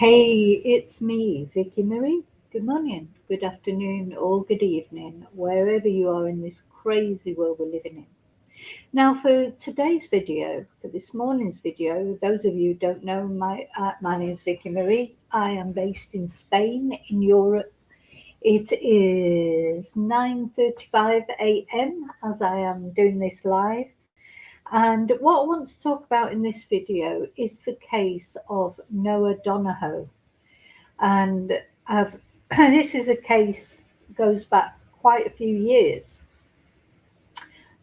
Hey, it's me, Vicky Marie. Good morning, good afternoon, or good evening, wherever you are in this crazy world we're living in. Now, for today's video, for this morning's video, those of you who don't know, my name is Vicky Marie. I am based in Spain, in Europe. It is 9:35 a.m. as I am doing this live. And what I want to talk about in this video is the case of Noah Donohoe. And this is a case goes back quite a few years,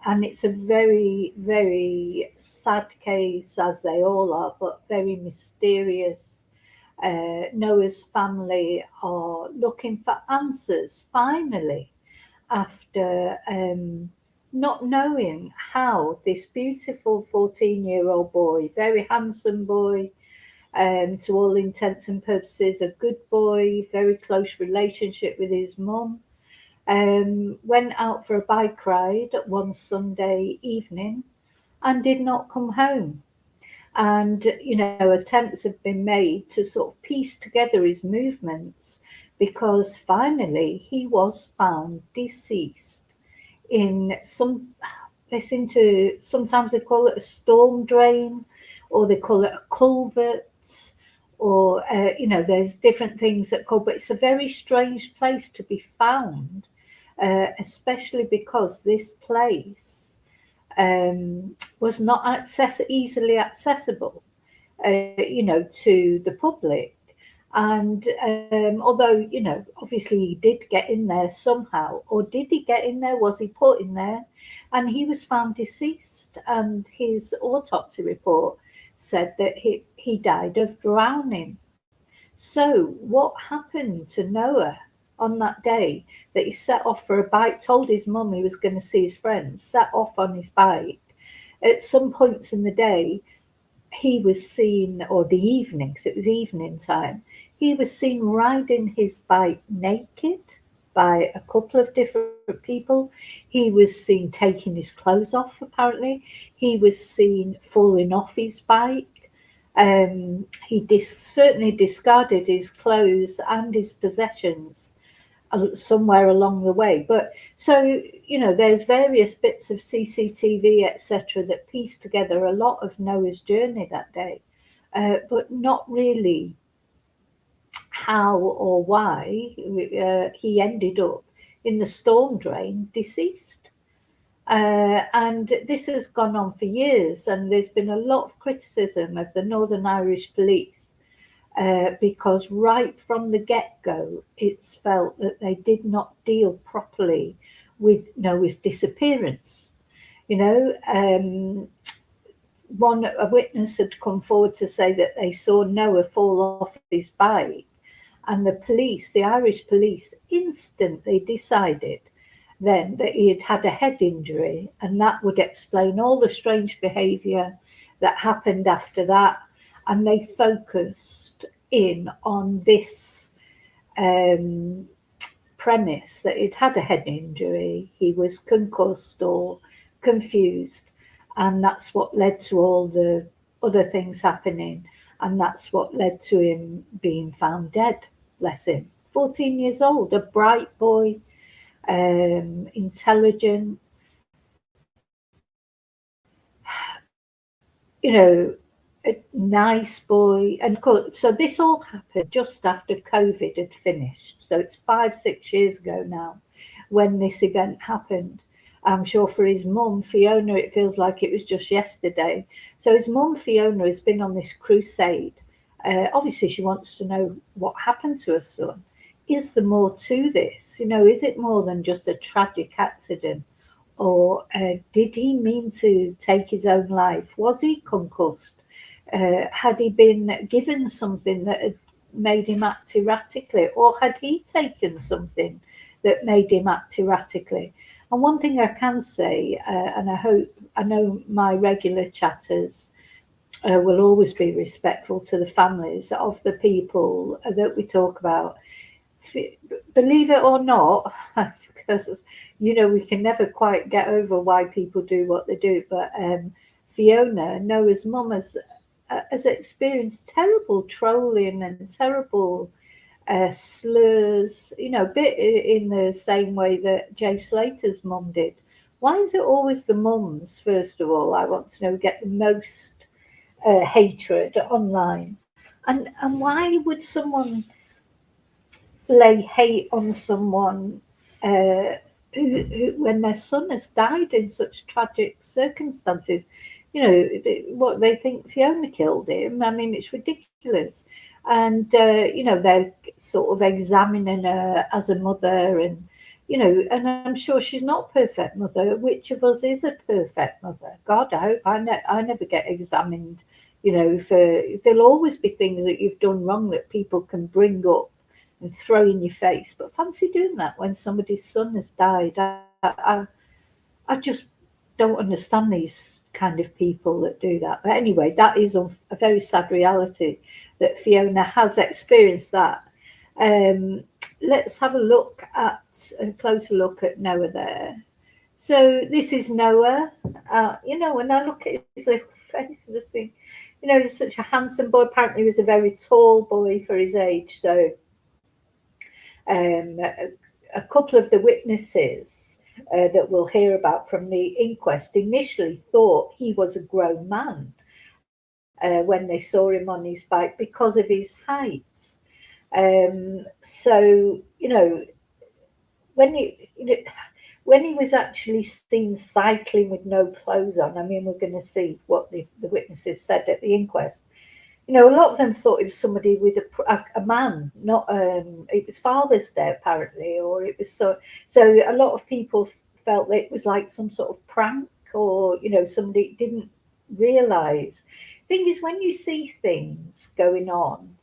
and it's a very, very sad case, as they all are, but very mysterious. Noah's family are looking for answers finally after not knowing how this beautiful 14-year-old boy, very handsome boy, to all intents and purposes, a good boy, very close relationship with his mum, went out for a bike ride one Sunday evening and did not come home. And, attempts have been made to sort of piece together his movements because finally he was found deceased in sometimes they call it a storm drain, or they call it a culvert, or there's different things that call, but it's a very strange place to be found, especially because this place was not easily accessible, to the public. And although, obviously he did get in there somehow, or did he get in there? Was he put in there? And he was found deceased, and his autopsy report said that he died of drowning. So what happened to Noah on that day that he set off for a bike, told his mum he was going to see his friends, set off on his bike? At some points in the day, he was seen, or the evening, because it was evening time, he was seen riding his bike naked by a couple of different people. He was seen taking his clothes off, apparently. He was seen falling off his bike. He certainly discarded his clothes and his possessions somewhere along the way. But so, there's various bits of CCTV, etc., that piece together a lot of Noah's journey that day, but not really how or why he ended up in the storm drain deceased. And this has gone on for years, and there's been a lot of criticism of the Northern Irish police because right from the get-go, it's felt that they did not deal properly with Noah's disappearance. A witness had come forward to say that they saw Noah fall off his bike, and the Irish police, instantly decided then that he had had a head injury, and that would explain all the strange behaviour that happened after that. And they focused in on this premise that he'd had a head injury, he was concussed or confused, and that's what led to all the other things happening, and that's what led to him being found dead. Bless him. 14 years old, a bright boy, intelligent, a nice boy. And so this all happened just after COVID had finished. So it's 5-6 years ago now when this event happened. I'm sure for his mum, Fiona, it feels like it was just yesterday. So his mum, Fiona, has been on this crusade. Obviously, she wants to know what happened to her son. Is there more to this? Is it more than just a tragic accident? Or did he mean to take his own life? Was he concussed? Had he been given something that had made him act erratically? Or had he taken something that made him act erratically? And one thing I can say, and I know my regular chatters will always be respectful to the families of the people that we talk about. Believe it or not, because we can never quite get over why people do what they do, but Fiona, Noah's mum, has has experienced terrible trolling and terrible slurs, you know, a bit in the same way that Jay Slater's mum did. Why is it always the mums, first of all, I want to know, get the most hatred online? And why would someone lay hate on someone who, when their son has died in such tragic circumstances? You know, what they think Fiona killed him. I mean, it's ridiculous. And, you know, they're sort of examining her as a mother, and, you know, and I'm sure she's not a perfect mother. Which of us is a perfect mother? God, I hope I never get examined, you know, for, there'll always be things that you've done wrong that people can bring up and throw in your face. But fancy doing that when somebody's son has died. I just don't understand these kind of people that do that. But anyway, that is a very sad reality that Fiona has experienced that. Let's have a closer look at Noah there. So this is Noah. You know, when I look at his little face, I think, you know, he's such a handsome boy. Apparently he was a very tall boy for his age. So a couple of the witnesses that we'll hear about from the inquest initially thought he was a grown man when they saw him on his bike because of his height. So, you know, when he was actually seen cycling with no clothes on, I mean, we're going to see what the witnesses said at the inquest. You know, a lot of them thought it was somebody with a man, not it was Father's Day apparently, or it was so a lot of people felt that it was like some sort of prank, or, you know, somebody didn't realise. Thing is, when you see things going on,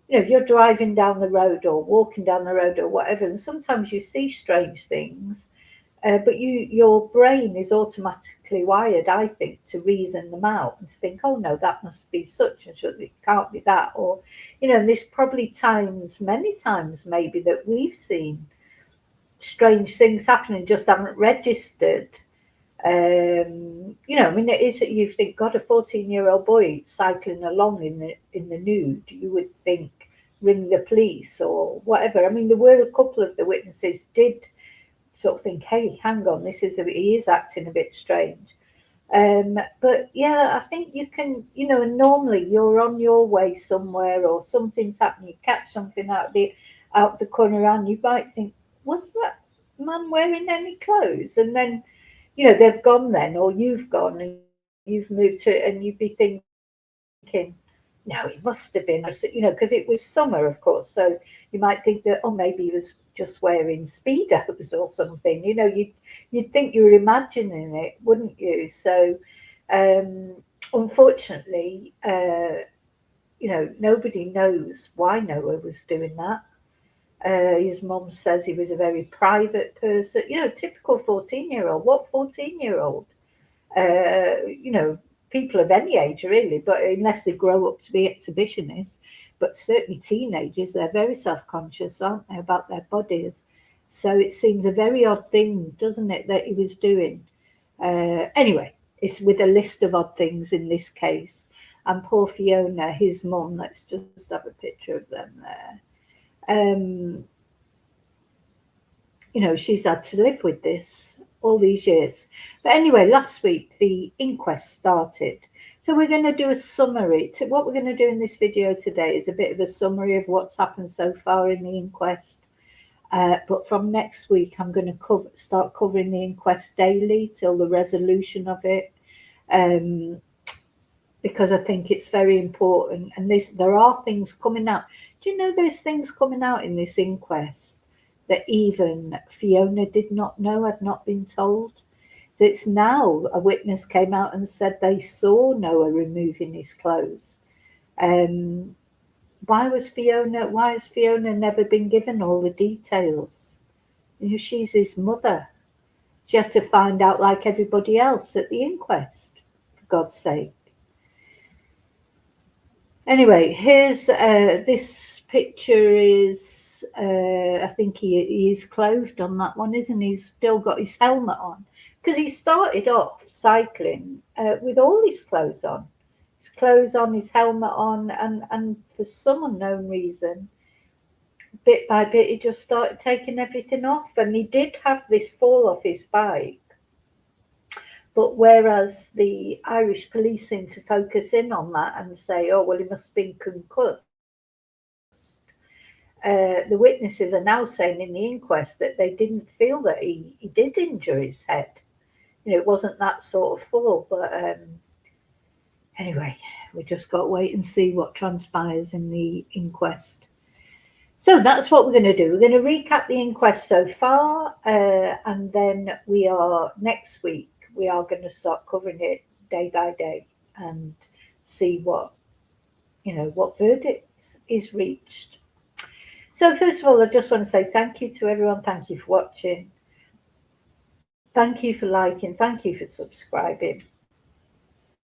you know, if you're driving down the road or walking down the road or whatever, and sometimes you see strange things, but your brain is automatically wired, I think, to reason them out and to think, oh no, that must be such and such, it can't be that. Or, you know, and there's probably many times maybe, that we've seen strange things happening, just haven't registered. You know, I mean, it is, you think, God, a 14-year-old boy cycling along in the nude, you would think, ring the police or whatever. I mean, there were a couple of the witnesses did sort of think, hey, hang on, he is acting a bit strange. But yeah, I think you can, you know, and normally you're on your way somewhere or something's happening, you catch something out the corner and you might think, was that man wearing any clothes? And then, you know, they've gone then, or you've gone and you've moved to it, and you'd be thinking, no, it must have been, you know, because it was summer, of course. So you might think that, oh, maybe he was just wearing Speedos or something. You know, you'd think you were imagining it, wouldn't you? So, unfortunately, you know, nobody knows why Noah was doing that. His mum says he was a very private person. You know, typical 14-year-old. What 14-year-old? You know, people of any age really, but unless they grow up to be exhibitionists, but certainly teenagers, they're very self-conscious, aren't they, about their bodies? So it seems a very odd thing, doesn't it, that he was doing. Anyway, it's with a list of odd things in this case. And poor Fiona, his mum, let's just have a picture of them there. You know, she's had to live with this all these years. But anyway, last week the inquest started. So we're going to do a summary. What we're going to do in this video today is a bit of a summary of what's happened so far in the inquest. But from next week, I'm going to start covering the inquest daily till the resolution of it. Because I think it's very important. And there are things coming out. Do you know there's things coming out in this inquest that even Fiona did not know, had not been told? So it's now a witness came out and said they saw Noah removing his clothes. Why has Fiona never been given all the details? You know, she's his mother. She had to find out like everybody else at the inquest, for God's sake. Anyway, here's this picture is, I think he is clothed on that one, isn't he? He's still got his helmet on, because he started off cycling with all his clothes on. his clothes on, his helmet on, and for some unknown reason, bit by bit, he just started taking everything off. And he did have this fall off his bike. But whereas the Irish police seem to focus in on that and say, oh, well, he must have been concussed, the witnesses are now saying in the inquest that they didn't feel that he did injure his head. You know, it wasn't that sort of fall. But anyway, we just got to wait and see what transpires in the inquest. So that's what we're going to do. We're going to recap the inquest so far, and then next week, we are going to start covering it day by day and see what verdict is reached. So first of all, I just want to say thank you to everyone. Thank you for watching. Thank you for liking. Thank you for subscribing.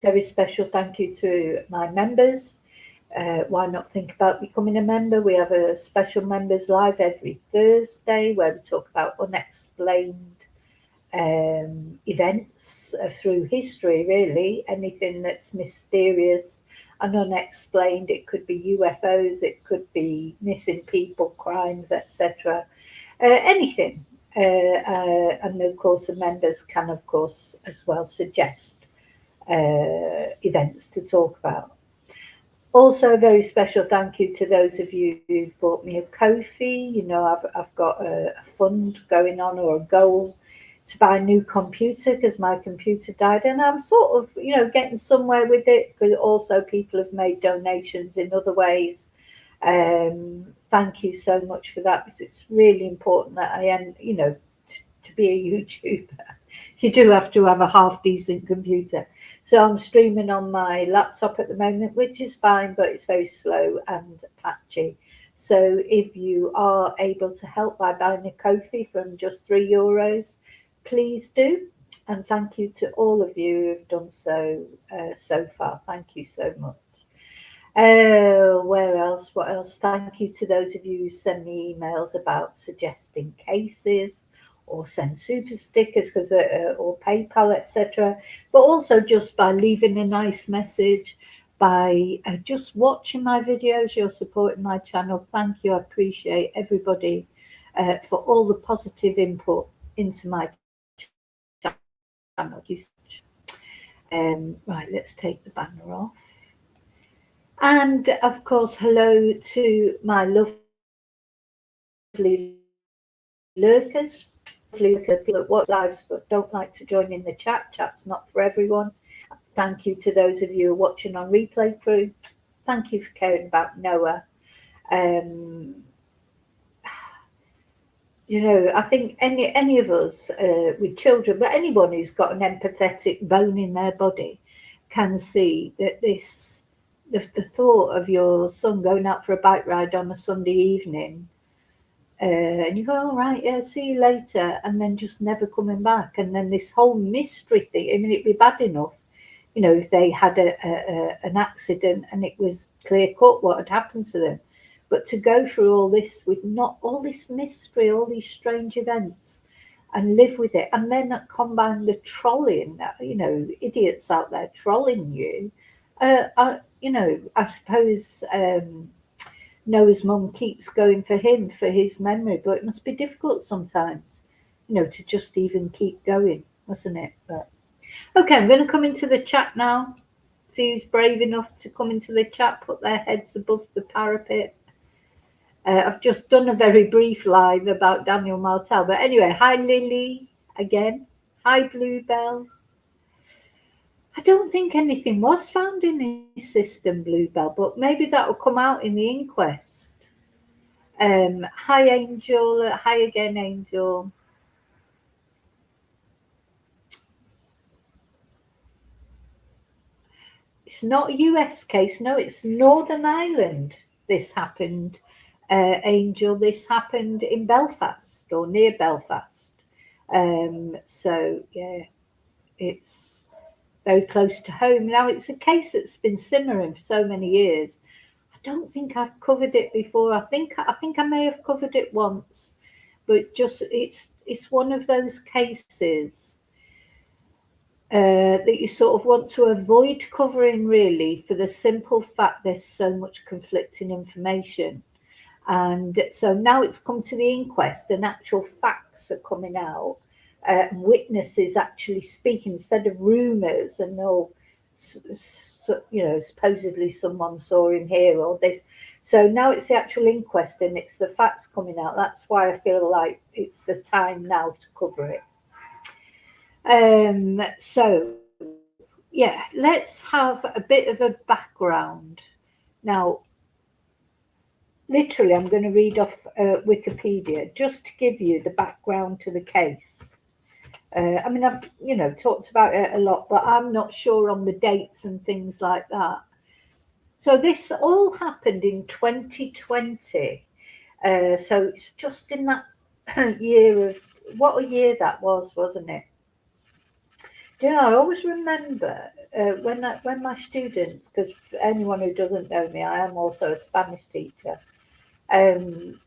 Very special thank you to my members. Why not think about becoming a member? We have a special members live every Thursday where we talk about unexplained events through history, really. Anything that's mysterious and unexplained. It could be UFOs, it could be missing people, crimes, etc. Anything. And of course, the members can, of course, as well suggest events to talk about. Also, a very special thank you to those of you who've bought me a Ko-fi. You know, I've got a fund going on, or a goal to buy a new computer because my computer died, and I'm sort of, getting somewhere with it, because also people have made donations in other ways. Thank you so much for that, because it's really important that I am, to be a YouTuber, you do have to have a half decent computer. So I'm streaming on my laptop at the moment, which is fine, but it's very slow and patchy. So if you are able to help by buying a Ko-fi from just €3, please do. And thank you to all of you who have done so far. Thank you so much. Where else? What else? Thank you to those of you who send me emails about suggesting cases, or send super stickers or PayPal, etc. But also just by leaving a nice message, by just watching my videos. You're supporting my channel. Thank you. I appreciate everybody for all the positive input into my channel. Right, let's take the banner off. And of course, hello to my lovely lurkers. People that watch lives but don't like to join in the chat. Chat's not for everyone. Thank you to those of you who are watching on replay through. Thank you for caring about Noah. I think any of us with children, but anyone who's got an empathetic bone in their body, can see that the thought of your son going out for a bike ride on a Sunday evening, and you go, all right, yeah, see you later, and then just never coming back. And then this whole mystery thing. I mean, it'd be bad enough, if they had an accident and it was clear cut what had happened to them. But to go through all this with not all this mystery, all these strange events, and live with it, and then combine the trolling, idiots out there trolling you. I suppose Noah's mum keeps going for him, for his memory, but it must be difficult sometimes, to just even keep going, wasn't it? But okay, I'm going to come into the chat now. See who's brave enough to come into the chat, put their heads above the parapet. I've just done a very brief live about Daniel Martel. But anyway, hi Lily again. Hi Bluebell. I don't think anything was found in his system, Bluebell, but maybe that will come out in the inquest. Hi Angel. Hi again, Angel. It's not a US case. No, it's Northern Ireland. This happened. Angel, this happened in Belfast, or near Belfast. So yeah, it's very close to home. Now, it's a case that's been simmering for so many years. I don't think I've covered it before. I think I may have covered it once, but just it's one of those cases. that you sort of want to avoid covering, really, for the simple fact there's so much conflicting information. And so now it's come to the inquest, and actual facts are coming out. Witnesses actually speaking instead of rumours and all, supposedly someone saw him here or this. So now it's the actual inquest and it's the facts coming out. That's why I feel like it's the time now to cover it. So, yeah, let's have a bit of a background. Now, literally, I'm going to read off Wikipedia just to give you the background to the case. I mean, I've, talked about it a lot, but I'm not sure on the dates and things like that. So this all happened in 2020. So it's just in that year of, what a year that was, wasn't it? Do you know, I always remember when my students, because for anyone who doesn't know me, I am also a Spanish teacher. When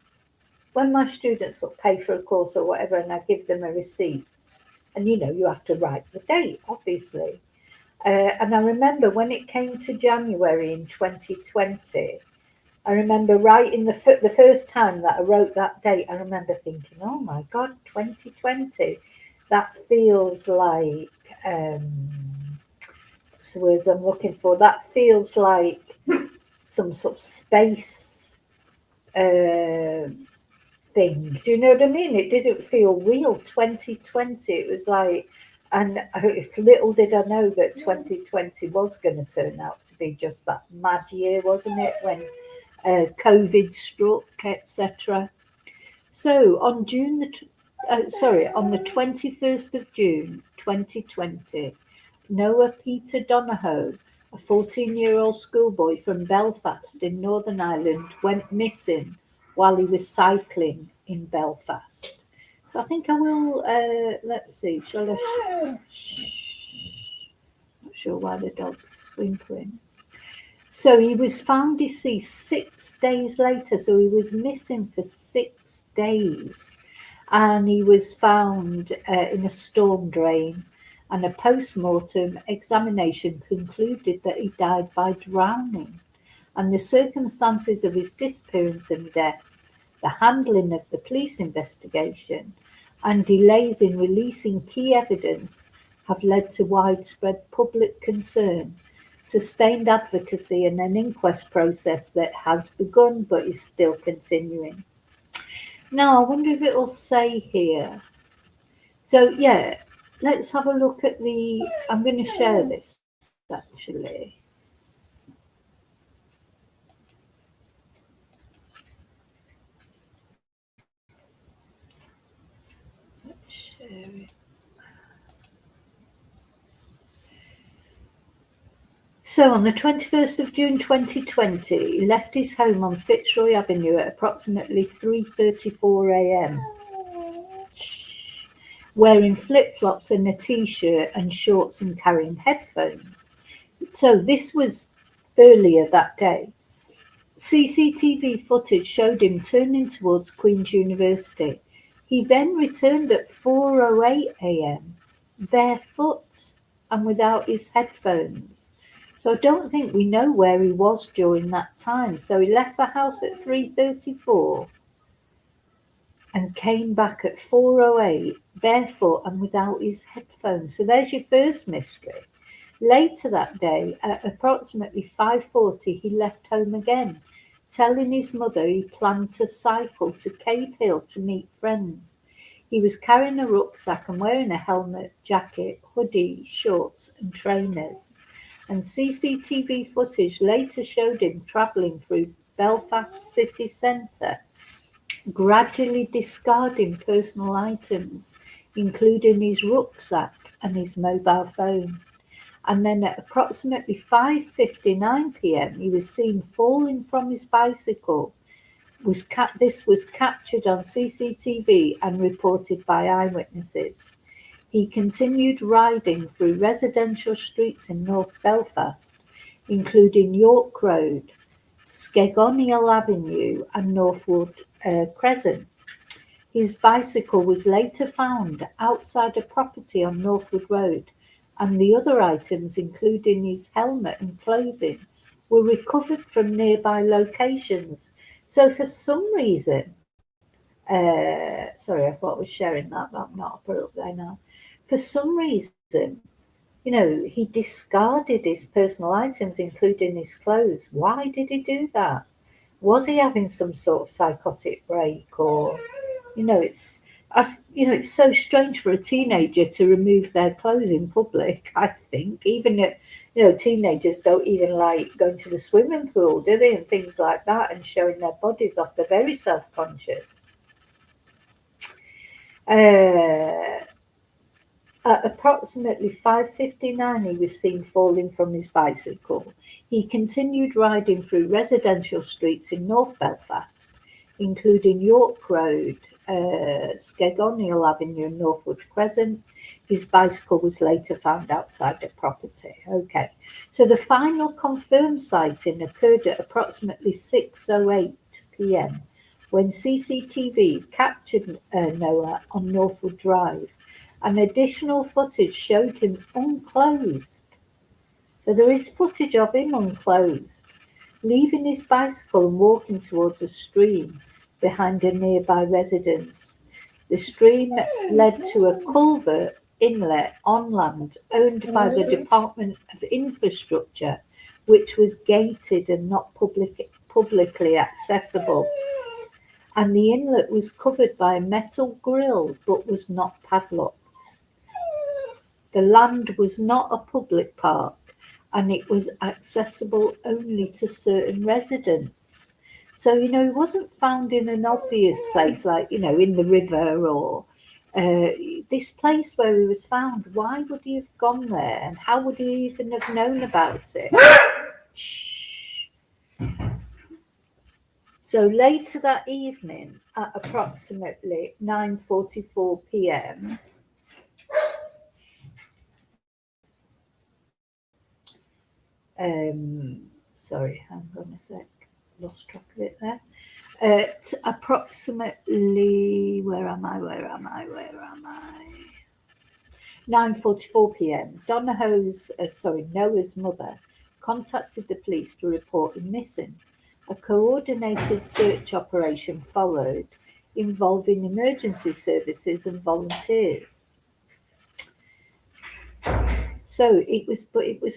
my students will pay for a course or whatever, and I give them a receipt, and you have to write the date, obviously. And I remember when it came to January in 2020, I remember writing the first time that I wrote that date, I remember thinking, oh my God, 2020, that feels like, what's the words I'm looking for? That feels like some sort of space thing. Do you know what I mean? It didn't feel real. 2020, it was like, and little did I know that 2020 was going to turn out to be just that mad year, wasn't it? When COVID struck, etc. So on on the 21st of June 2020, Noah Peter Donohoe, a 14-year-old schoolboy from Belfast in Northern Ireland, went missing while he was cycling in Belfast. So I think I will, let's see, shall I? Not sure why the dog's whimpering. So he was found deceased 6 days later. So he was missing for 6 days. And he was found in a storm drain. And a post-mortem examination concluded that he died by drowning. And the circumstances of his disappearance and death, the handling of the police investigation, and delays in releasing key evidence have led to widespread public concern, sustained advocacy, and an inquest process that has begun but is still continuing. Now, I wonder if it will say here. So, yeah, let's have a look at I'm going to share this, actually. Let's share it. So on the 21st of June 2020, he left his home on Fitzroy Avenue at approximately 3:34 a.m. wearing flip-flops and a t-shirt and shorts and carrying headphones. So this was earlier that day. CCTV footage showed him turning towards Queen's University. He then returned at 4:08 a.m. barefoot and without his headphones. So I don't think we know where he was during that time. So he left the house at 3:34 and came back at 4:08 barefoot and without his headphones. So there's your first mystery. Later that day, at approximately 5:40, he left home again, telling his mother he planned to cycle to Cave Hill to meet friends. He was carrying a rucksack and wearing a helmet, jacket, hoodie, shorts and trainers. And CCTV footage later showed him travelling through Belfast city centre, gradually discarding personal items, including his rucksack and his mobile phone. And then at approximately 5:59 p.m, he was seen falling from his bicycle. This was captured on CCTV and reported by eyewitnesses. He continued riding through residential streets in North Belfast, including York Road, Skegonial Avenue and Northwood Crescent. His bicycle was later found outside a property on Northwood Road and the other items, including his helmet and clothing, were recovered from nearby locations. So for some reason, sorry, I thought I was sharing that, but I'm not. I'll put it up there now. For some reason, he discarded his personal items, including his clothes. Why did he do that? Was he having some sort of psychotic break, or, it's so strange for a teenager to remove their clothes in public. I think even teenagers don't even like going to the swimming pool, do they, and things like that, and showing their bodies off. They're very self-conscious. At approximately 5:59, he was seen falling from his bicycle. He continued riding through residential streets in North Belfast, including York Road, Skegonial Avenue and Northwood Crescent. His bicycle was later found outside the property. Okay, so the final confirmed sighting occurred at approximately 6:08 p.m. when CCTV captured Noah on Northwood Drive. And additional footage showed him unclothed. So there is footage of him unclothed, leaving his bicycle and walking towards a stream behind a nearby residence. The stream led to a culvert inlet on land owned by the Department of Infrastructure, which was gated and not publicly accessible. And the inlet was covered by a metal grille but was not padlocked. The land was not a public park, and it was accessible only to certain residents. So, he wasn't found in an obvious place like, in the river or this place where he was found. Why would he have gone there? And how would he even have known about it? So later that evening, at approximately 9:44 p.m., sorry, hang on a sec, lost track of it there. At approximately, where am I? 9:44 p.m., Noah's mother contacted the police to report him missing. A coordinated search operation followed, involving emergency services and volunteers. So it was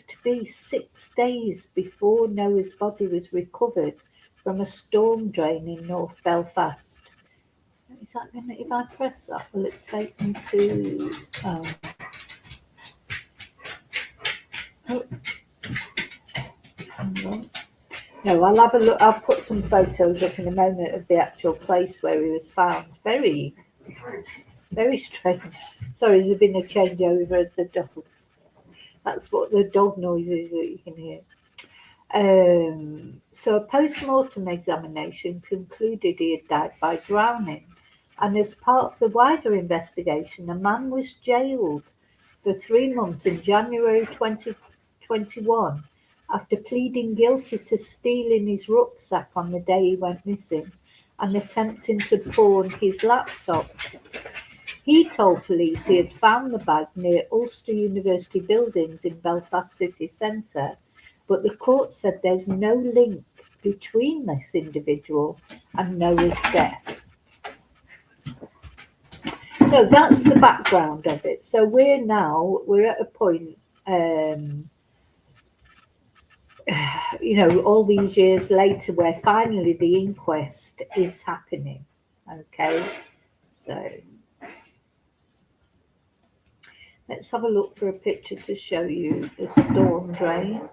to be 6 days before Noah's body was recovered from a storm drain in North Belfast. Is that going to, if I press that, will it take me to? Oh, hang on. No, I'll have a look. I'll put some photos up in a moment of the actual place where he was found. Very, very strange. Sorry, there's been a changeover of the dogs. That's what the dog noise is that you can hear. So a post-mortem examination concluded he had died by drowning. And as part of the wider investigation, a man was jailed for 3 months in January 2021 after pleading guilty to stealing his rucksack on the day he went missing and attempting to pawn his laptop. He told police he had found the bag near Ulster University buildings in Belfast city centre, but the court said there's no link between this individual and Noah's death. So that's the background of it. So we're at a point, all these years later, where finally the inquest is happening. Okay, so let's have a look for a picture to show you the storm drain.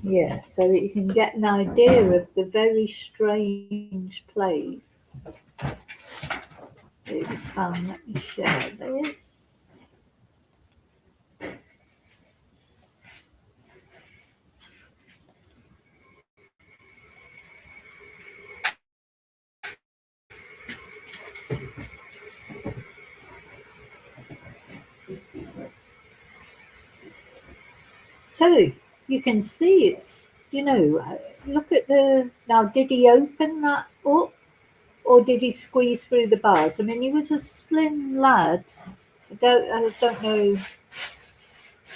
Yeah, so that you can get an idea of the very strange place it was found. Let me share this. So you can see it's, look at now, did he open that up or did he squeeze through the bars? I mean, he was a slim lad. I don't know.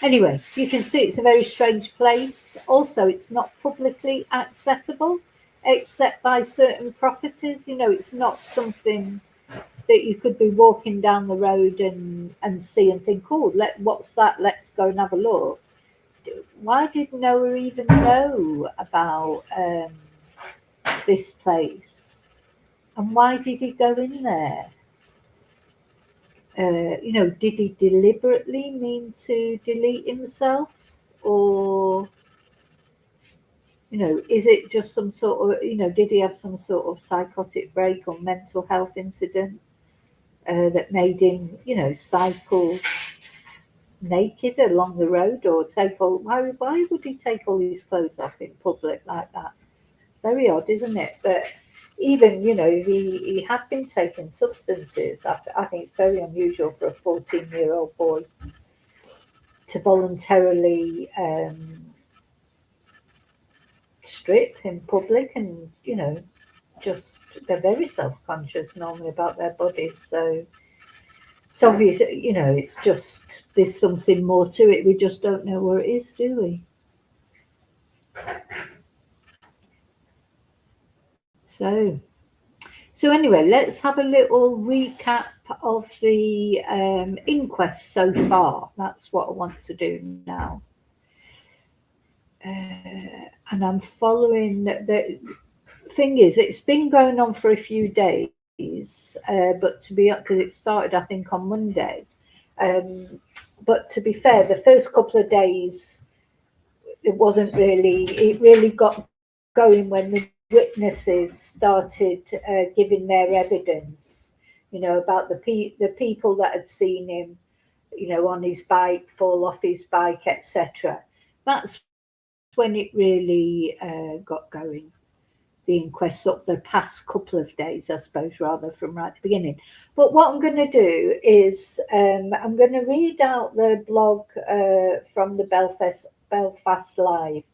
Anyway, you can see it's a very strange place. Also, it's not publicly accessible except by certain properties. It's not something that you could be walking down the road and see and think, oh, what's that? Let's go and have a look. Why did Noah even know about this place? And why did he go in there? Did he deliberately mean to delete himself? Or, is it just some sort of, did he have some sort of psychotic break or mental health incident that made him, cycle naked along the road or why would he take all his clothes off in public like that? Very odd, isn't it? But even, he had been taking substances. I think it's very unusual for a 14-year-old boy to voluntarily strip in public and, just they're very self-conscious normally about their bodies. So it's obvious, it's just there's something more to it. We just don't know where it is, do we? So anyway, let's have a little recap of the inquest so far. That's what I want to do now. And I'm following the thing is, it's been going on for a few days, but because it started, I think, on Monday. But to be fair, the first couple of days, it really got going when the witnesses started giving their evidence, about the people that had seen him, on his bike, fall off his bike, etc. That's when it really got going. The inquest up the past couple of days, I suppose, rather from right at the beginning. But what I'm going to do is I'm going to read out the blog from the Belfast Live,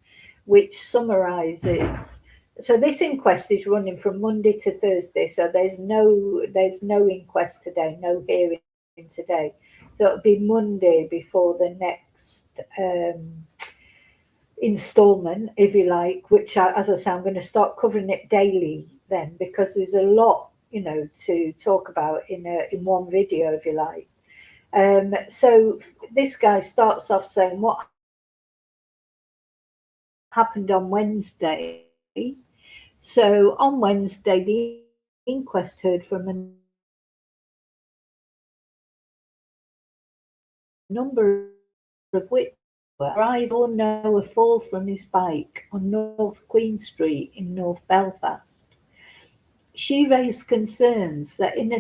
which summarises. So this inquest is running from Monday to Thursday. So there's no inquest today, no hearing today. So it'll be Monday before the next installment, if you like, which as I say, I'm going to start covering it daily then, because there's a lot, to talk about in one video, if you like. So this guy starts off saying what happened on Wednesday. So on Wednesday, the inquest heard from a number of witnesses. Arrival Noah fall from his bike on North Queen Street in North Belfast. She raised concerns that in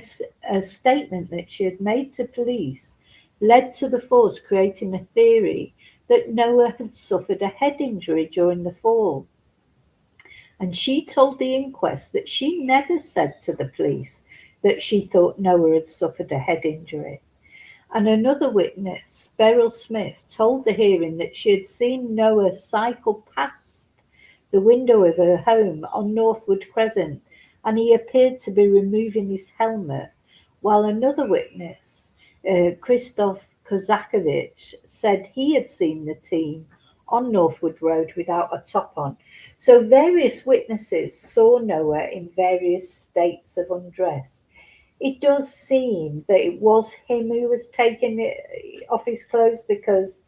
a statement that she had made to police led to the force creating a theory that Noah had suffered a head injury during the fall. And she told the inquest that she never said to the police that she thought Noah had suffered a head injury. And another witness, Beryl Smith, told the hearing that she had seen Noah cycle past the window of her home on Northwood Crescent, and he appeared to be removing his helmet, while another witness, Krzysztof Kozakiewicz, said he had seen the team on Northwood Road without a top on. So various witnesses saw Noah in various states of undress. It does seem that it was him who was taking it off his clothes because,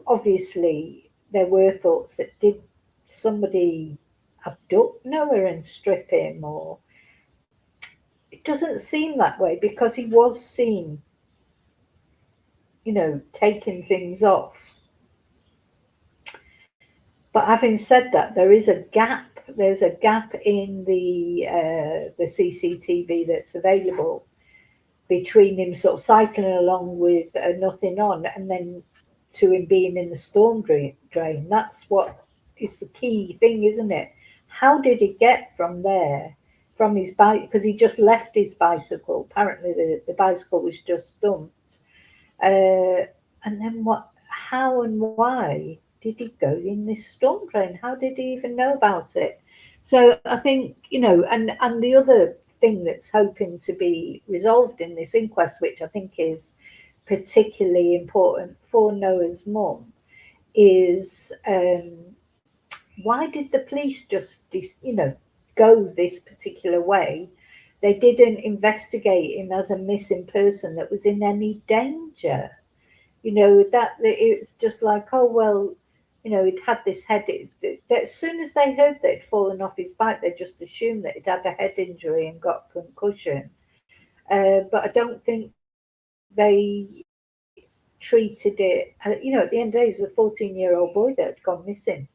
obviously there were thoughts that did somebody abduct Noah and strip him, or it doesn't seem that way because he was seen, taking things off. But having said that, there is a gap. There's a gap in the CCTV that's available between him sort of cycling along with nothing on and then to him being in the storm drain. That's what is the key thing, isn't it? How did he get from there, from his bike? Because he just left his bicycle. Apparently the bicycle was just dumped. And then how and why did he go in this storm drain? How did he even know about it? So I think, and the other thing that's hoping to be resolved in this inquest, which I think is particularly important for Noah's mum, is why did the police just, go this particular way? They didn't investigate him as a missing person that was in any danger. That it's just like, oh, well, he'd had this head. As soon as they heard that he'd fallen off his bike, they just assumed that he'd had a head injury and got concussion. But I don't think they treated it. At the end of the day, it was a 14-year-old boy that had gone missing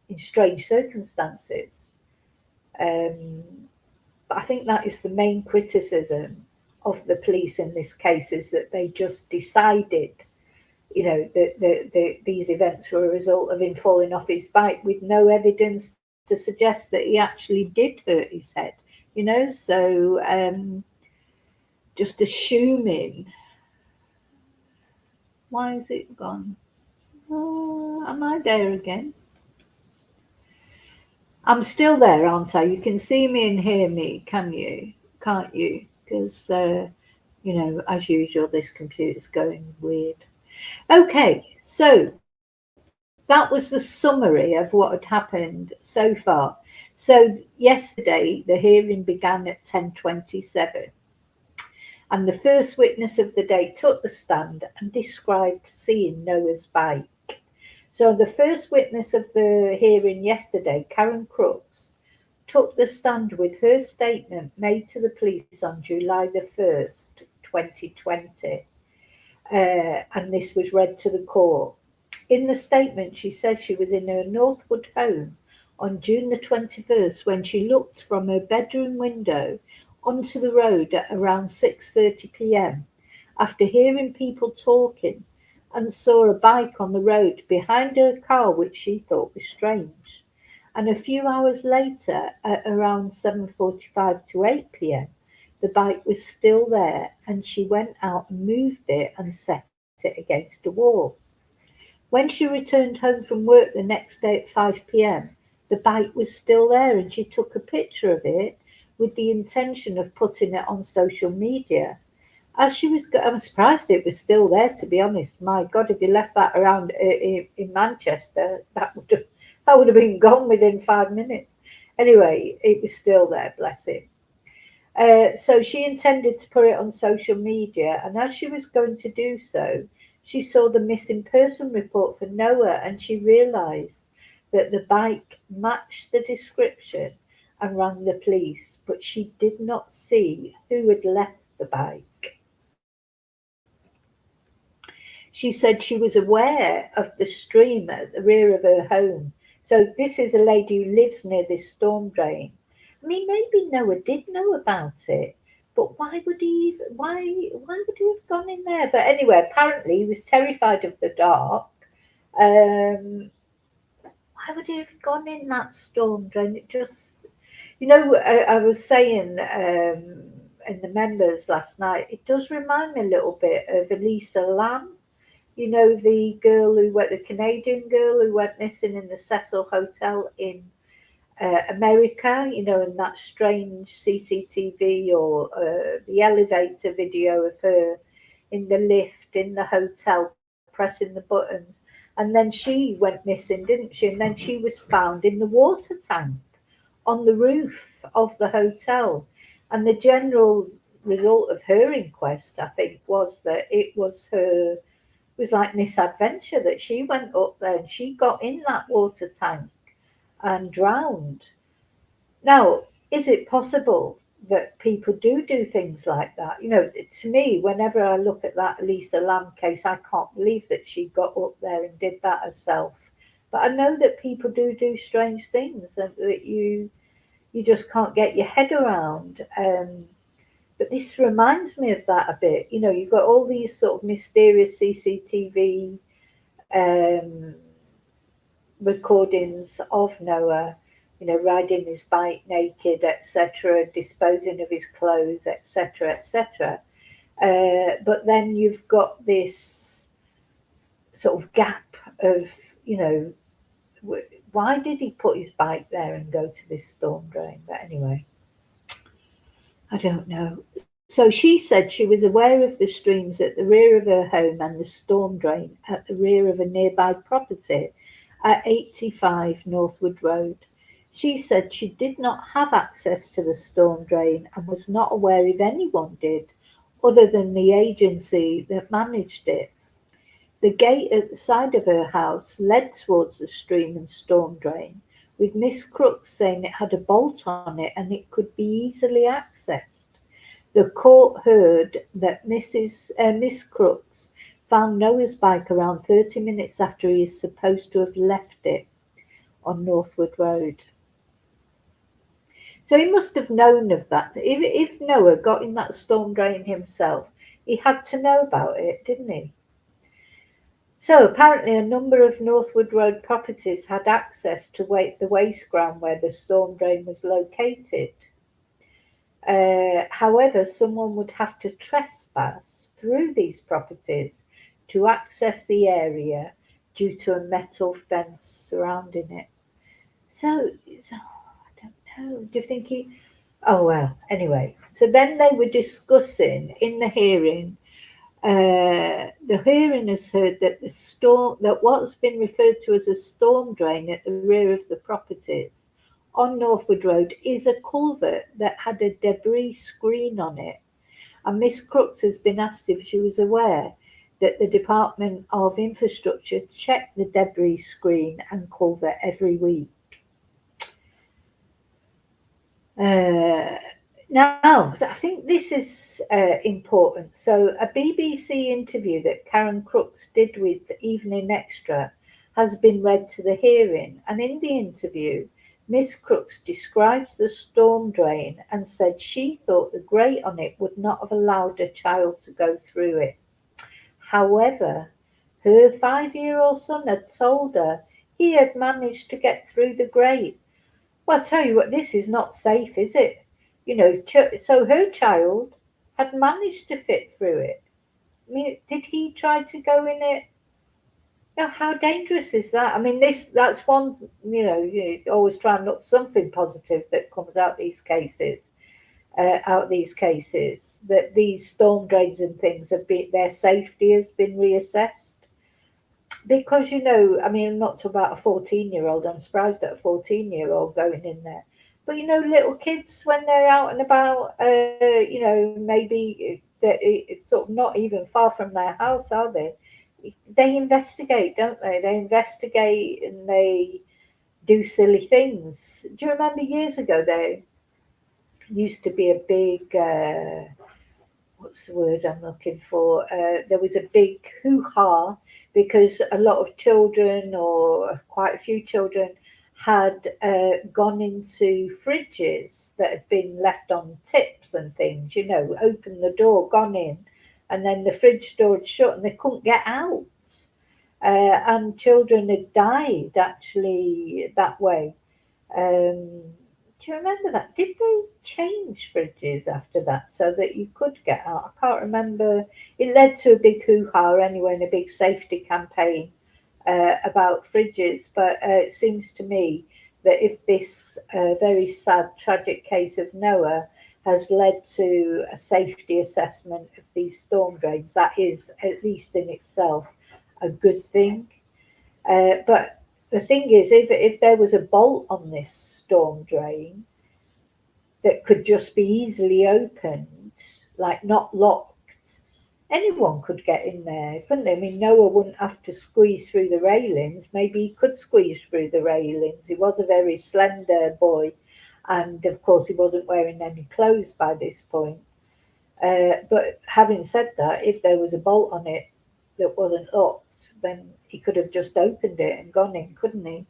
in strange circumstances. But I think that is the main criticism of the police in this case, is that they just decided, that these events were a result of him falling off his bike with no evidence to suggest that he actually did hurt his head. So just assuming. Why is it gone? Oh, am I there again? I'm still there, aren't I? You can see me and hear me, can you? Can't you? Because, as usual, this computer's going weird. Okay, so that was the summary of what had happened so far. So yesterday, the hearing began at 10:27. And the first witness of the day took the stand and described seeing Noah's bike. So the first witness of the hearing yesterday, Karen Crooks, took the stand with her statement made to the police on July the 1st, 2020. And this was read to the court. In the statement, she said she was in her Northwood home on June the 21st when she looked from her bedroom window onto the road at around 6:30 p.m. after hearing people talking, and saw a bike on the road behind her car, which she thought was strange. And a few hours later, at around 7:45 to 8 p.m, the bike was still there, and she went out and moved it and set it against a wall. When she returned home from work the next day at 5 p.m, the bike was still there, and she took a picture of it with the intention of putting it on social media. As she was, I'm surprised it was still there, to be honest. My God, if you left that around in Manchester, that would have been gone within 5 minutes. Anyway, it was still there, bless it. So she intended to put it on social media, and as she was going to do so, she saw the missing person report for Noah, and she realised that the bike matched the description and rang the police, but she did not see who had left the bike. She said she was aware of the stream at the rear of her home. So this is a lady who lives near this storm drain. I mean, maybe Noah did know about it, but why would he have gone in there? But anyway, apparently he was terrified of the dark. Why would he have gone in that storm drain? It just, I was saying in the members last night, it does remind me a little bit of Elisa Lam. The Canadian girl who went missing in the Cecil Hotel in America, and that strange CCTV or the elevator video of her in the lift in the hotel pressing the buttons. And then she went missing, didn't she? And then she was found in the water tank on the roof of the hotel. And the general result of her inquest, I think, was that it was like misadventure, that she went up there and she got in that water tank and drowned. Now, is it possible that people do things like that? To me, whenever I look at that Lisa Lam case, I can't believe that she got up there and did that herself. But I know that people do strange things and that you just can't get your head around. But this reminds me of that a bit. You've got all these sort of mysterious CCTV recordings of Noah, riding his bike naked, etc., disposing of his clothes, etc., etc. But then you've got this sort of gap of, you know, why did he put his bike there and go to this storm drain? But anyway, I don't know. So she said she was aware of the streams at the rear of her home and the storm drain at the rear of a nearby property at 85 Northwood Road. She said she did not have access to the storm drain and was not aware if anyone did, other than the agency that managed it. The gate at the side of her house led towards the stream and storm drain, with Miss Crooks saying it had a bolt on it and it could be easily accessed. The court heard that Miss Crooks found Noah's bike around 30 minutes after he is supposed to have left it on Northwood Road. So he must have known of that. If Noah got in that storm drain himself, he had to know about it, didn't he? So apparently a number of Northwood Road properties had access to the waste ground where the storm drain was located. However, someone would have to trespass through these properties to access the area due to a metal fence surrounding it. So I don't know. Do you think he... Oh, well, anyway. So then they were discussing in the hearing. The hearing has heard that that what's been referred to as a storm drain at the rear of the properties on Northwood Road is a culvert that had a debris screen on it. And Miss Crooks has been asked if she was aware that the Department of Infrastructure checked the debris screen and culvert every week. Now, I think this is important. So a BBC interview that Karen Crooks did with Evening Extra has been read to the hearing. And in the interview, Miss Crooks describes the storm drain and said she thought the grate on it would not have allowed a child to go through it. However, her 5-year-old son had told her he had managed to get through the grate. Well, I'll tell you what, this is not safe, is it? You know, so her child had managed to fit through it. I mean, did he try to go in it? You know, how dangerous is that? I mean, that's one, you always try and look something positive that comes out these cases, that these storm drains and things their safety has been reassessed. Because, I mean, I'm not talking about a 14-year-old. I'm surprised at a 14-year-old going in there. But, little kids, when they're out and about, maybe it's sort of not even far from their house, are they? They investigate, don't they? They investigate and they do silly things. Do you remember years ago there used to be a big, what's the word I'm looking for? There was a big hoo-ha because a lot of children, or quite a few children, had gone into fridges that had been left on tips and things, opened the door, gone in, and then the fridge door had shut and they couldn't get out. And children had died actually that way. Do you remember that? Did they change fridges after that so that you could get out? I can't remember. It led to a big hoo-ha anyway, and a big safety campaign about fridges. But it seems to me that if this very sad, tragic case of Noah has led to a safety assessment of these storm drains, that is, at least in itself, a good thing. But the thing is, if there was a bolt on this storm drain that could just be easily opened, like not locked, anyone could get in there, couldn't they? I mean, Noah wouldn't have to squeeze through the railings. Maybe he could squeeze through the railings. He was a very slender boy, and of course he wasn't wearing any clothes by this point. But having said that, if there was a bolt on it that wasn't locked, then he could have just opened it and gone in, couldn't he?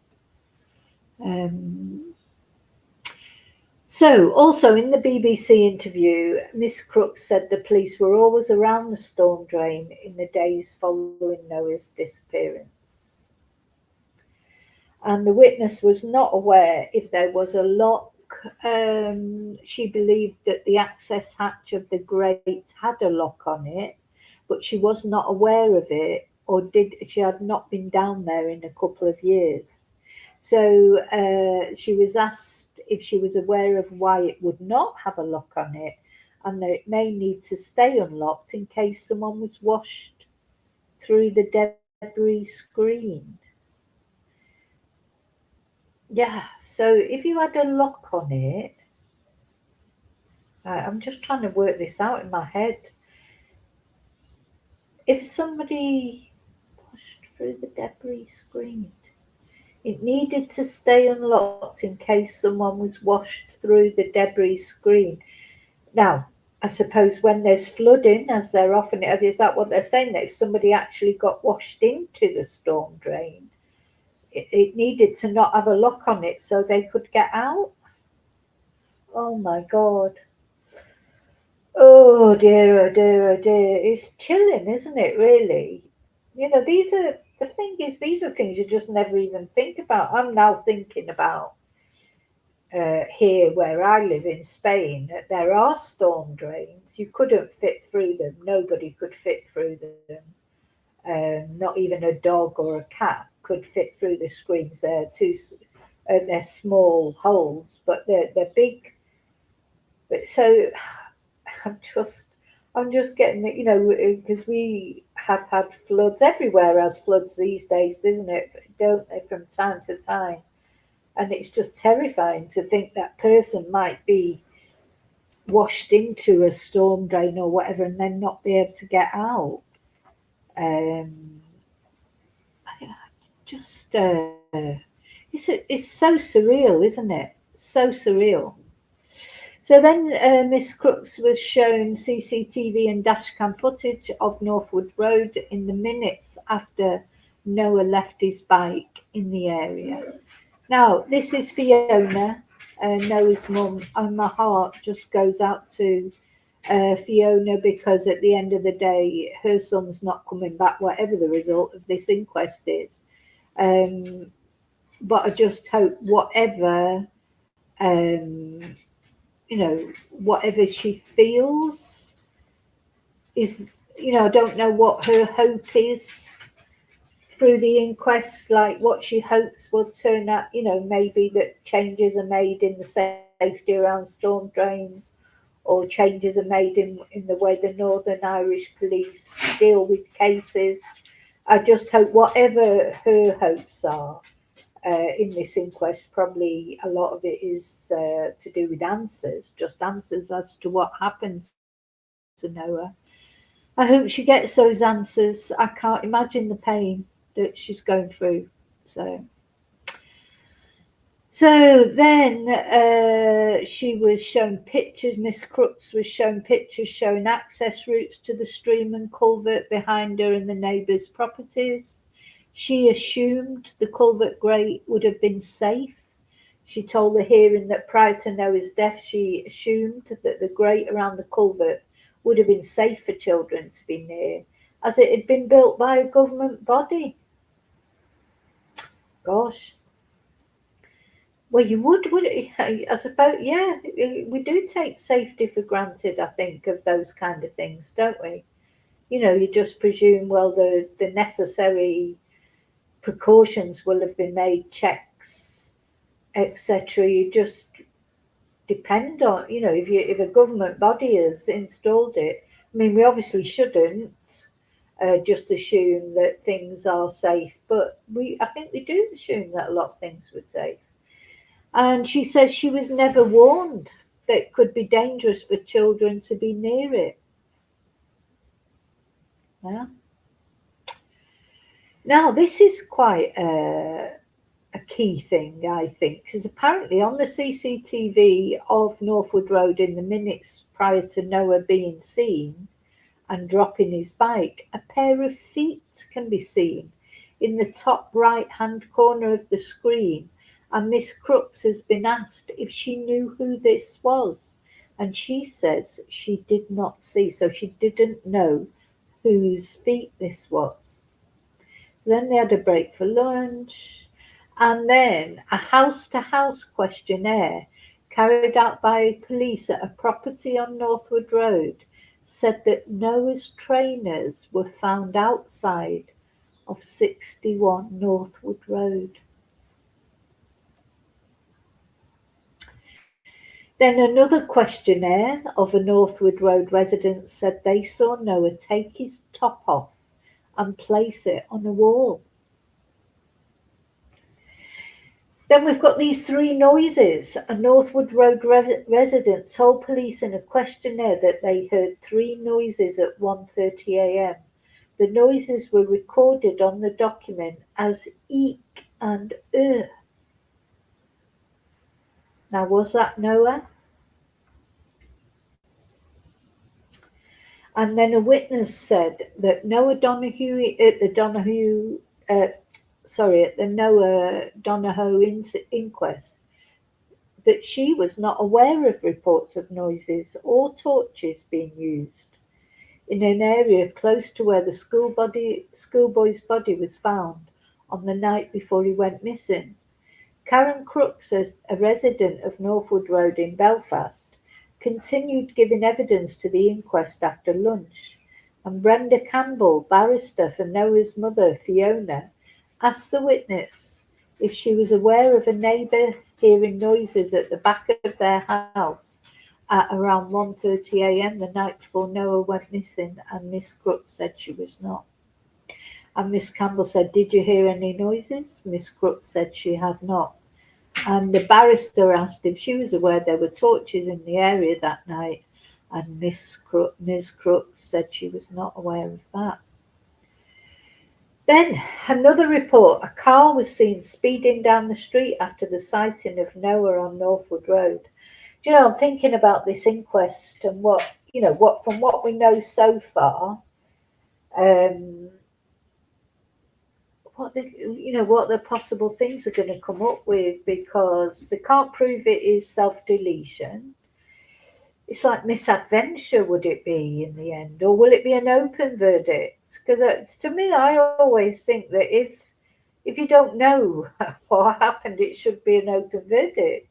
So also in the BBC interview, Miss Crooks said the police were always around the storm drain in the days following Noah's disappearance. And the witness was not aware if there was a lock. She believed that the access hatch of the grate had a lock on it, but she was not aware of it or she had not been down there in a couple of years. So she was asked if she was aware of why it would not have a lock on it, and that it may need to stay unlocked in case someone was washed through the debris screen. Yeah, so if you had a lock on it, I'm just trying to work this out in my head. If somebody pushed through the debris screen, it needed to stay unlocked in case someone was washed through the debris screen. Now, I suppose when there's flooding, as there often is, that what they're saying, that if somebody actually got washed into the storm drain, it needed to not have a lock on it so they could get out? Oh my God. Oh dear, oh dear, oh dear. It's chilling, isn't it, really? These are, the thing is, these are things you just never even think about. I'm now thinking about here where I live in Spain, there are storm drains. You couldn't fit through them. Nobody could fit through them. Not even a dog or a cat could fit through the screens. They're small holes, but they're big. But so I'm just getting it, because we have had floods everywhere, as floods these days, isn't it? Don't they, from time to time? And it's just terrifying to think that person might be washed into a storm drain or whatever, and then not be able to get out. Just it's so surreal, isn't it? So surreal. So then Miss Crooks was shown CCTV and dashcam footage of Northwood Road in the minutes after Noah left his bike in the area. Now, this is Fiona, Noah's mum, and my heart just goes out to Fiona, because at the end of the day, her son's not coming back, whatever the result of this inquest is. But I just hope whatever she feels is, I don't know what her hope is through the inquest, like what she hopes will turn out, maybe that changes are made in the safety around storm drains, or changes are made in the way the Northern Irish police deal with cases. I just hope whatever her hopes are in this inquest, probably a lot of it is to do with answers as to what happened to Noah. I hope she gets those answers. I can't imagine the pain that she's going through. So then she was shown pictures. Miss Crooks was shown pictures showing access routes to the stream and culvert behind her and the neighbours' properties. She assumed the culvert grate would have been safe. She told the hearing that prior to Noah's death, she assumed that the grate around the culvert would have been safe for children to be near, as it had been built by a government body. Gosh. Well, you would it? I suppose, yeah. We do take safety for granted, I think, of those kind of things, don't we? You just presume, well, the necessary precautions will have been made, checks, etc. You just depend on, if a government body has installed it. I mean, we obviously shouldn't just assume that things are safe, but I think we do assume that a lot of things were safe. And she says she was never warned that it could be dangerous for children to be near it. Yeah. Now, this is quite a key thing, I think, because apparently on the CCTV of Northwood Road in the minutes prior to Noah being seen and dropping his bike, a pair of feet can be seen in the top right-hand corner of the screen. And Miss Crooks has been asked if she knew who this was. And she says she did not see, so she didn't know whose feet this was. Then they had a break for lunch. And then a house-to-house questionnaire carried out by police at a property on Northwood Road said that Noah's trainers were found outside of 61 Northwood Road. Then another questionnaire of a Northwood Road resident said they saw Noah take his top off and place it on a wall. Then we've got these three noises. A Northwood Road resident told police in a questionnaire that they heard three noises at 1:30 a.m. The noises were recorded on the document as eek and ugh. Now, was that Noah? And then a witness said that Noah Donohoe at the Noah Donohoe inquest, that she was not aware of reports of noises or torches being used in an area close to where the schoolboy's body was found on the night before he went missing. Karen Crooks, a resident of Northwood Road in Belfast, continued giving evidence to the inquest after lunch, and Brenda Campbell, barrister for Noah's mother, Fiona, asked the witness if she was aware of a neighbour hearing noises at the back of their house at around 1:30 a.m. the night before Noah went missing, and Miss Crooks said she was not. And Miss Campbell said, "Did you hear any noises?" Miss Crooks said she had not. And the barrister asked if she was aware there were torches in the area that night, and Ms. Crooks said she was not aware of that. Then, another report, a car was seen speeding down the street after the sighting of Noah on Northwood Road. Do you know, I'm thinking about this inquest and from what we know so far, what the possible things are going to come up with, because they can't prove it is self-deletion. It's like misadventure, would it be in the end, or will it be an open verdict? Because to me, I always think that if you don't know what happened, it should be an open verdict.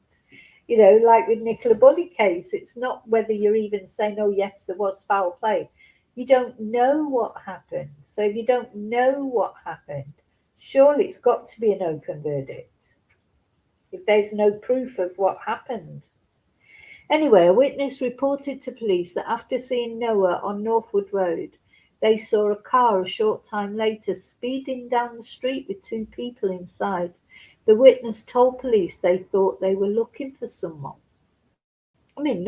Like with Nicola Bulley case, it's not whether you're even saying, oh yes, there was foul play. You don't know what happened. So if you don't know what happened, surely it's got to be an open verdict if there's no proof of what happened. Anyway, a witness reported to police that after seeing Noah on Northwood Road, they saw a car a short time later speeding down the street with two people inside. The witness told police they thought they were looking for someone. I mean,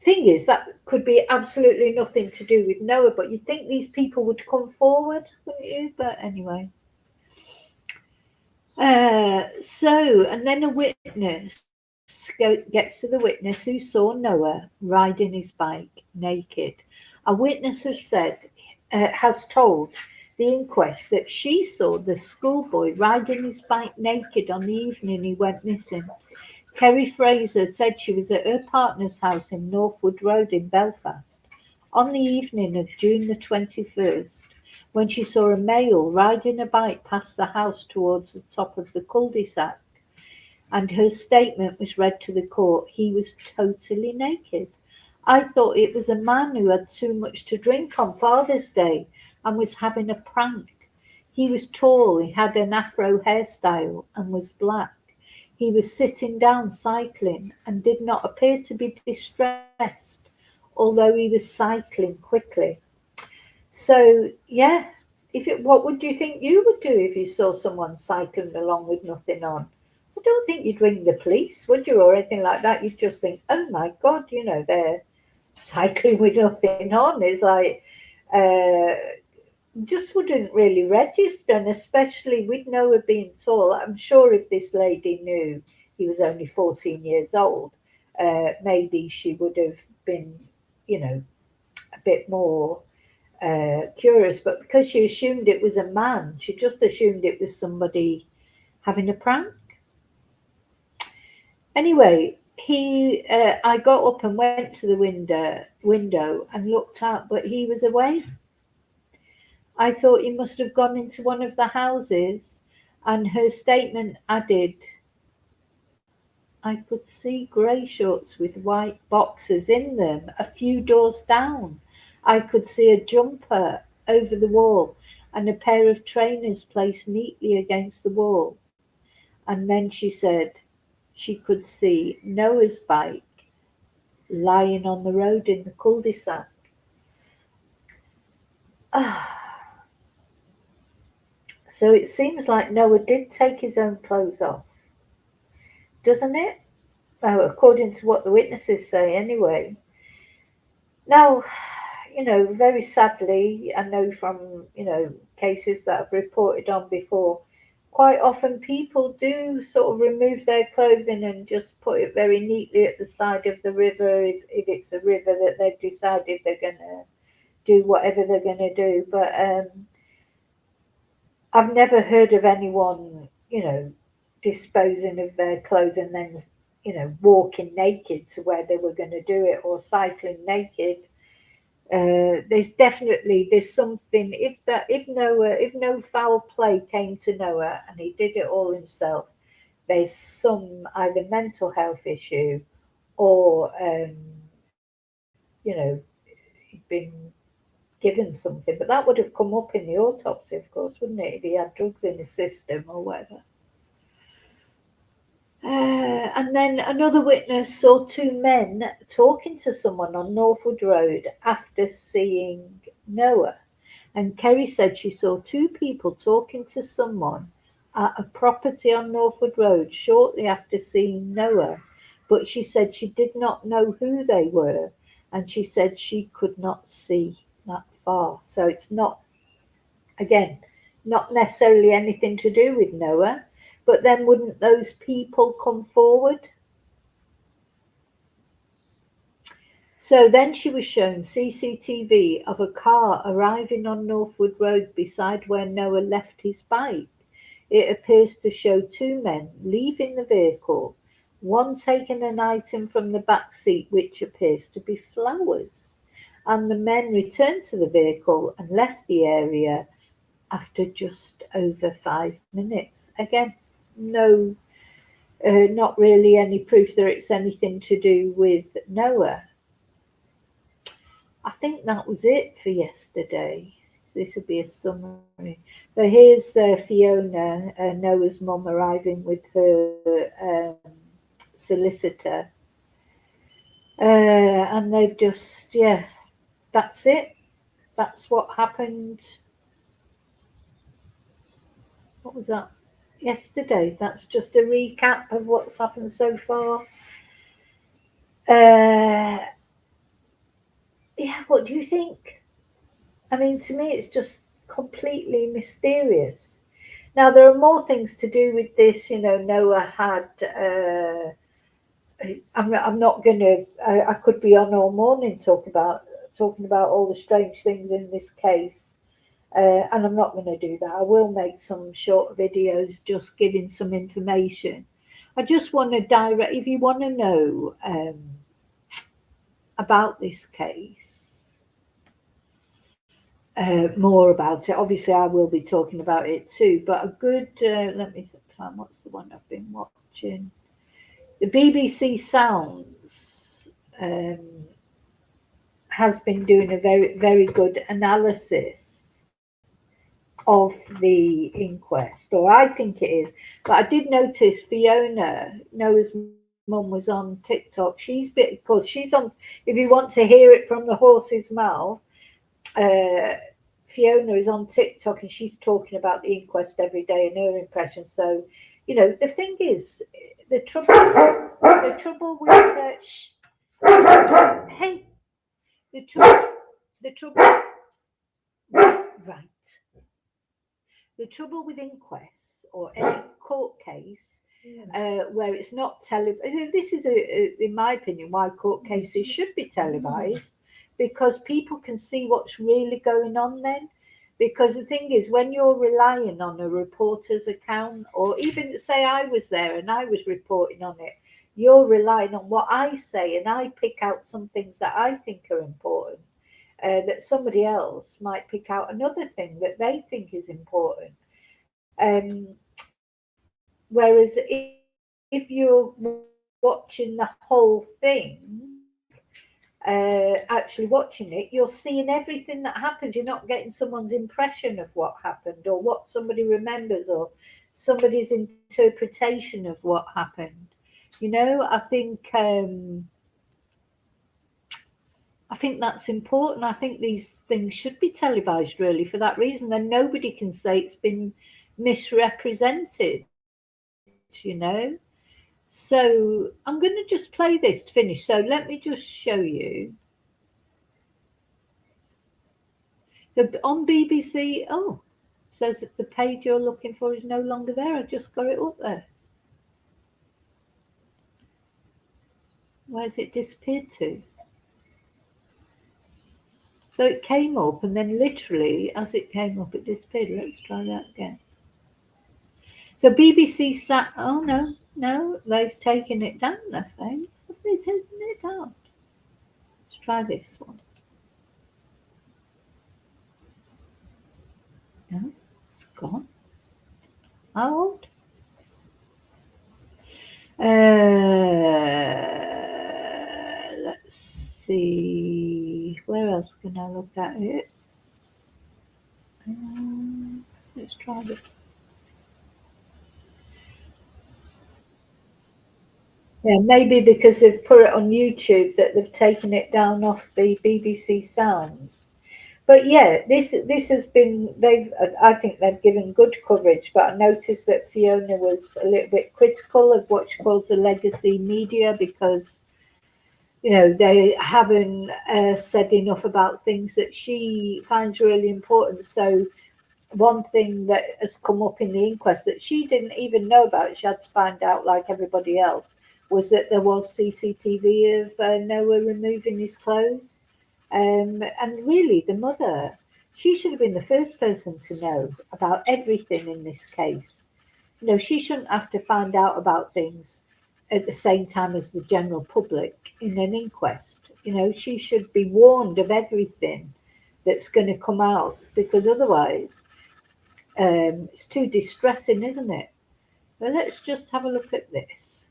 thing is, that could be absolutely nothing to do with Noah, but you'd think these people would come forward, wouldn't you? But anyway. And then a witness gets to the witness who saw Noah riding his bike naked. A witness has told the inquest that she saw the schoolboy riding his bike naked on the evening he went missing. Kerry Fraser said she was at her partner's house in Northwood Road in Belfast on the evening of June the 21st, when she saw a male riding a bike past the house towards the top of the cul-de-sac, and her statement was read to the court. He was totally naked. I thought it was a man who had too much to drink on Father's Day and was having a prank. He was tall, he had an afro hairstyle and was black. He was sitting down cycling and did not appear to be distressed, although he was cycling quickly. So, yeah, what would you think you would do if you saw someone cycling along with nothing on? I don't think you'd ring the police, would you, or anything like that. You'd just think, oh my God, they're cycling with nothing on. It's like, just wouldn't really register, and especially with Noah being tall. I'm sure if this lady knew he was only 14 years old, maybe she would have been, a bit more curious. But because she assumed it was a man, she just assumed it was somebody having a prank. Anyway, I got up and went to the window and looked out, but he was away. I thought he must have gone into one of the houses, and her statement added, I could see grey shorts with white boxes in them a few doors down. I could see a jumper over the wall, and a pair of trainers placed neatly against the wall. And then she said she could see Noah's bike lying on the road in the cul-de-sac. So it seems like Noah did take his own clothes off, doesn't it? Well, according to what the witnesses say, anyway. Now, very sadly, I know from, cases that I've reported on before, quite often people do sort of remove their clothing and just put it very neatly at the side of the river if it's a river that they've decided they're going to do whatever they're going to do. But I've never heard of anyone, disposing of their clothes and then, walking naked to where they were going to do it, or cycling naked. There's something, if no foul play came to Noah and he did it all himself, there's some either mental health issue or he'd been given something, but that would have come up in the autopsy, of course, wouldn't it, if he had drugs in his system or whatever. And then another witness saw two men talking to someone on Northwood Road after seeing Noah. And Kerry said she saw two people talking to someone at a property on Northwood Road shortly after seeing Noah. But she said she did not know who they were, and she said she could not see that far. So it's not, again, not necessarily anything to do with Noah. But then wouldn't those people come forward? So then she was shown CCTV of a car arriving on Northwood Road beside where Noah left his bike. It appears to show two men leaving the vehicle, one taking an item from the back seat which appears to be flowers. And the men returned to the vehicle and left the area after just over 5 minutes. Again, no, not really any proof that it's anything to do with Noah. I think that was it for yesterday. This will be a summary. So here's Fiona, Noah's mum, arriving with her solicitor. And they've just, that's it. That's what happened. What was that? Yesterday. That's just a recap of what's happened so far. What do you think? I mean, to me, it's just completely mysterious. Now, there are more things to do with this. Noah had. I'm not going to. I could be on all morning talking about all the strange things in this case. And I'm not going to do that. I will make some short videos just giving some information. I just want to direct, if you want to know about this case, more about it, obviously I will be talking about it too, but a good, let me find, what's the one I've been watching? The BBC Sounds has been doing a very, very good analysis of the inquest, or I think it is. But I did notice Fiona, Noah's mum, was on TikTok. Because she's on, if you want to hear it from the horse's mouth, Fiona is on TikTok and she's talking about the inquest every day and her impressions. So, the thing is, the trouble with hey, the trouble, right. The trouble with inquests or any court case where it's not televised, this is, in my opinion, why court cases should be televised, because people can see what's really going on then. Because the thing is, when you're relying on a reporter's account, or even say I was there and I was reporting on it, you're relying on what I say, and I pick out some things that I think are important. That somebody else might pick out another thing that they think is important. Whereas if you're watching the whole thing, actually watching it, you're seeing everything that happens. You're not getting someone's impression of what happened or what somebody remembers or somebody's interpretation of what happened. I think that's important. I think these things should be televised really for that reason. Then nobody can say it's been misrepresented. So I'm going to just play this to finish. So let me just show you. On BBC, says that the page you're looking for is no longer there. I just got it up there. Where's it disappeared to? So it came up and then literally as it came up, it disappeared. Let's try that again. So BBC sat, oh no, they've taken it down, I think. Have they taken it down? Let's try this one. No, it's gone. How old? Let's see. Where else can I look at it? Let's try this. Yeah, maybe because they've put it on YouTube that they've taken it down off the BBC Sounds. But yeah, this has been I think they've given good coverage. But I noticed that Fiona was a little bit critical of what she calls the legacy media because they haven't said enough about things that she finds really important. So one thing that has come up in the inquest that she didn't even know about, she had to find out like everybody else, was that there was CCTV of Noah removing his clothes. And really, the mother, she should have been the first person to know about everything in this case. She shouldn't have to find out about things at the same time as the general public in an inquest. She should be warned of everything that's going to come out because otherwise it's too distressing, isn't it? But let's just have a look at this.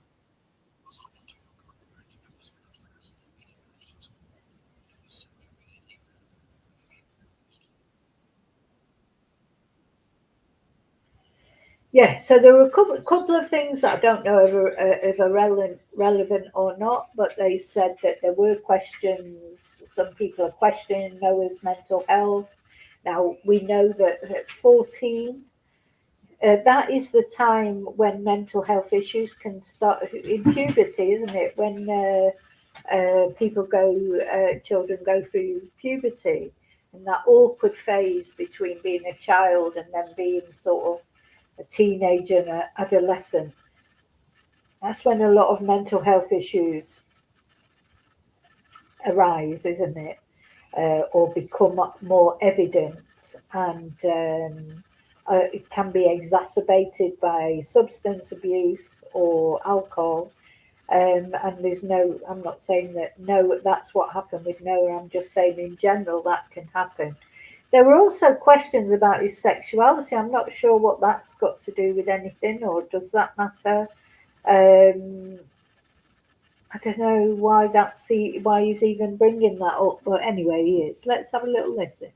Yeah, so there were a couple of things that I don't know if are relevant or not, but they said that there were questions. Some people are questioning Noah's mental health. Now, we know that at 14, that is the time when mental health issues can start in puberty, isn't it? When children go through puberty, and that awkward phase between being a child and then being sort of a teenager and an adolescent. That's when a lot of mental health issues arise, isn't it? Or become more evident, and it can be exacerbated by substance abuse or alcohol. And I'm not saying that that's what happened with Noah. I'm just saying in general that can happen. There were also questions about his sexuality. I'm not sure what that's got to do with anything, or does that matter? I don't know why why he's even bringing that up, but anyway, he is. Let's have a little listen.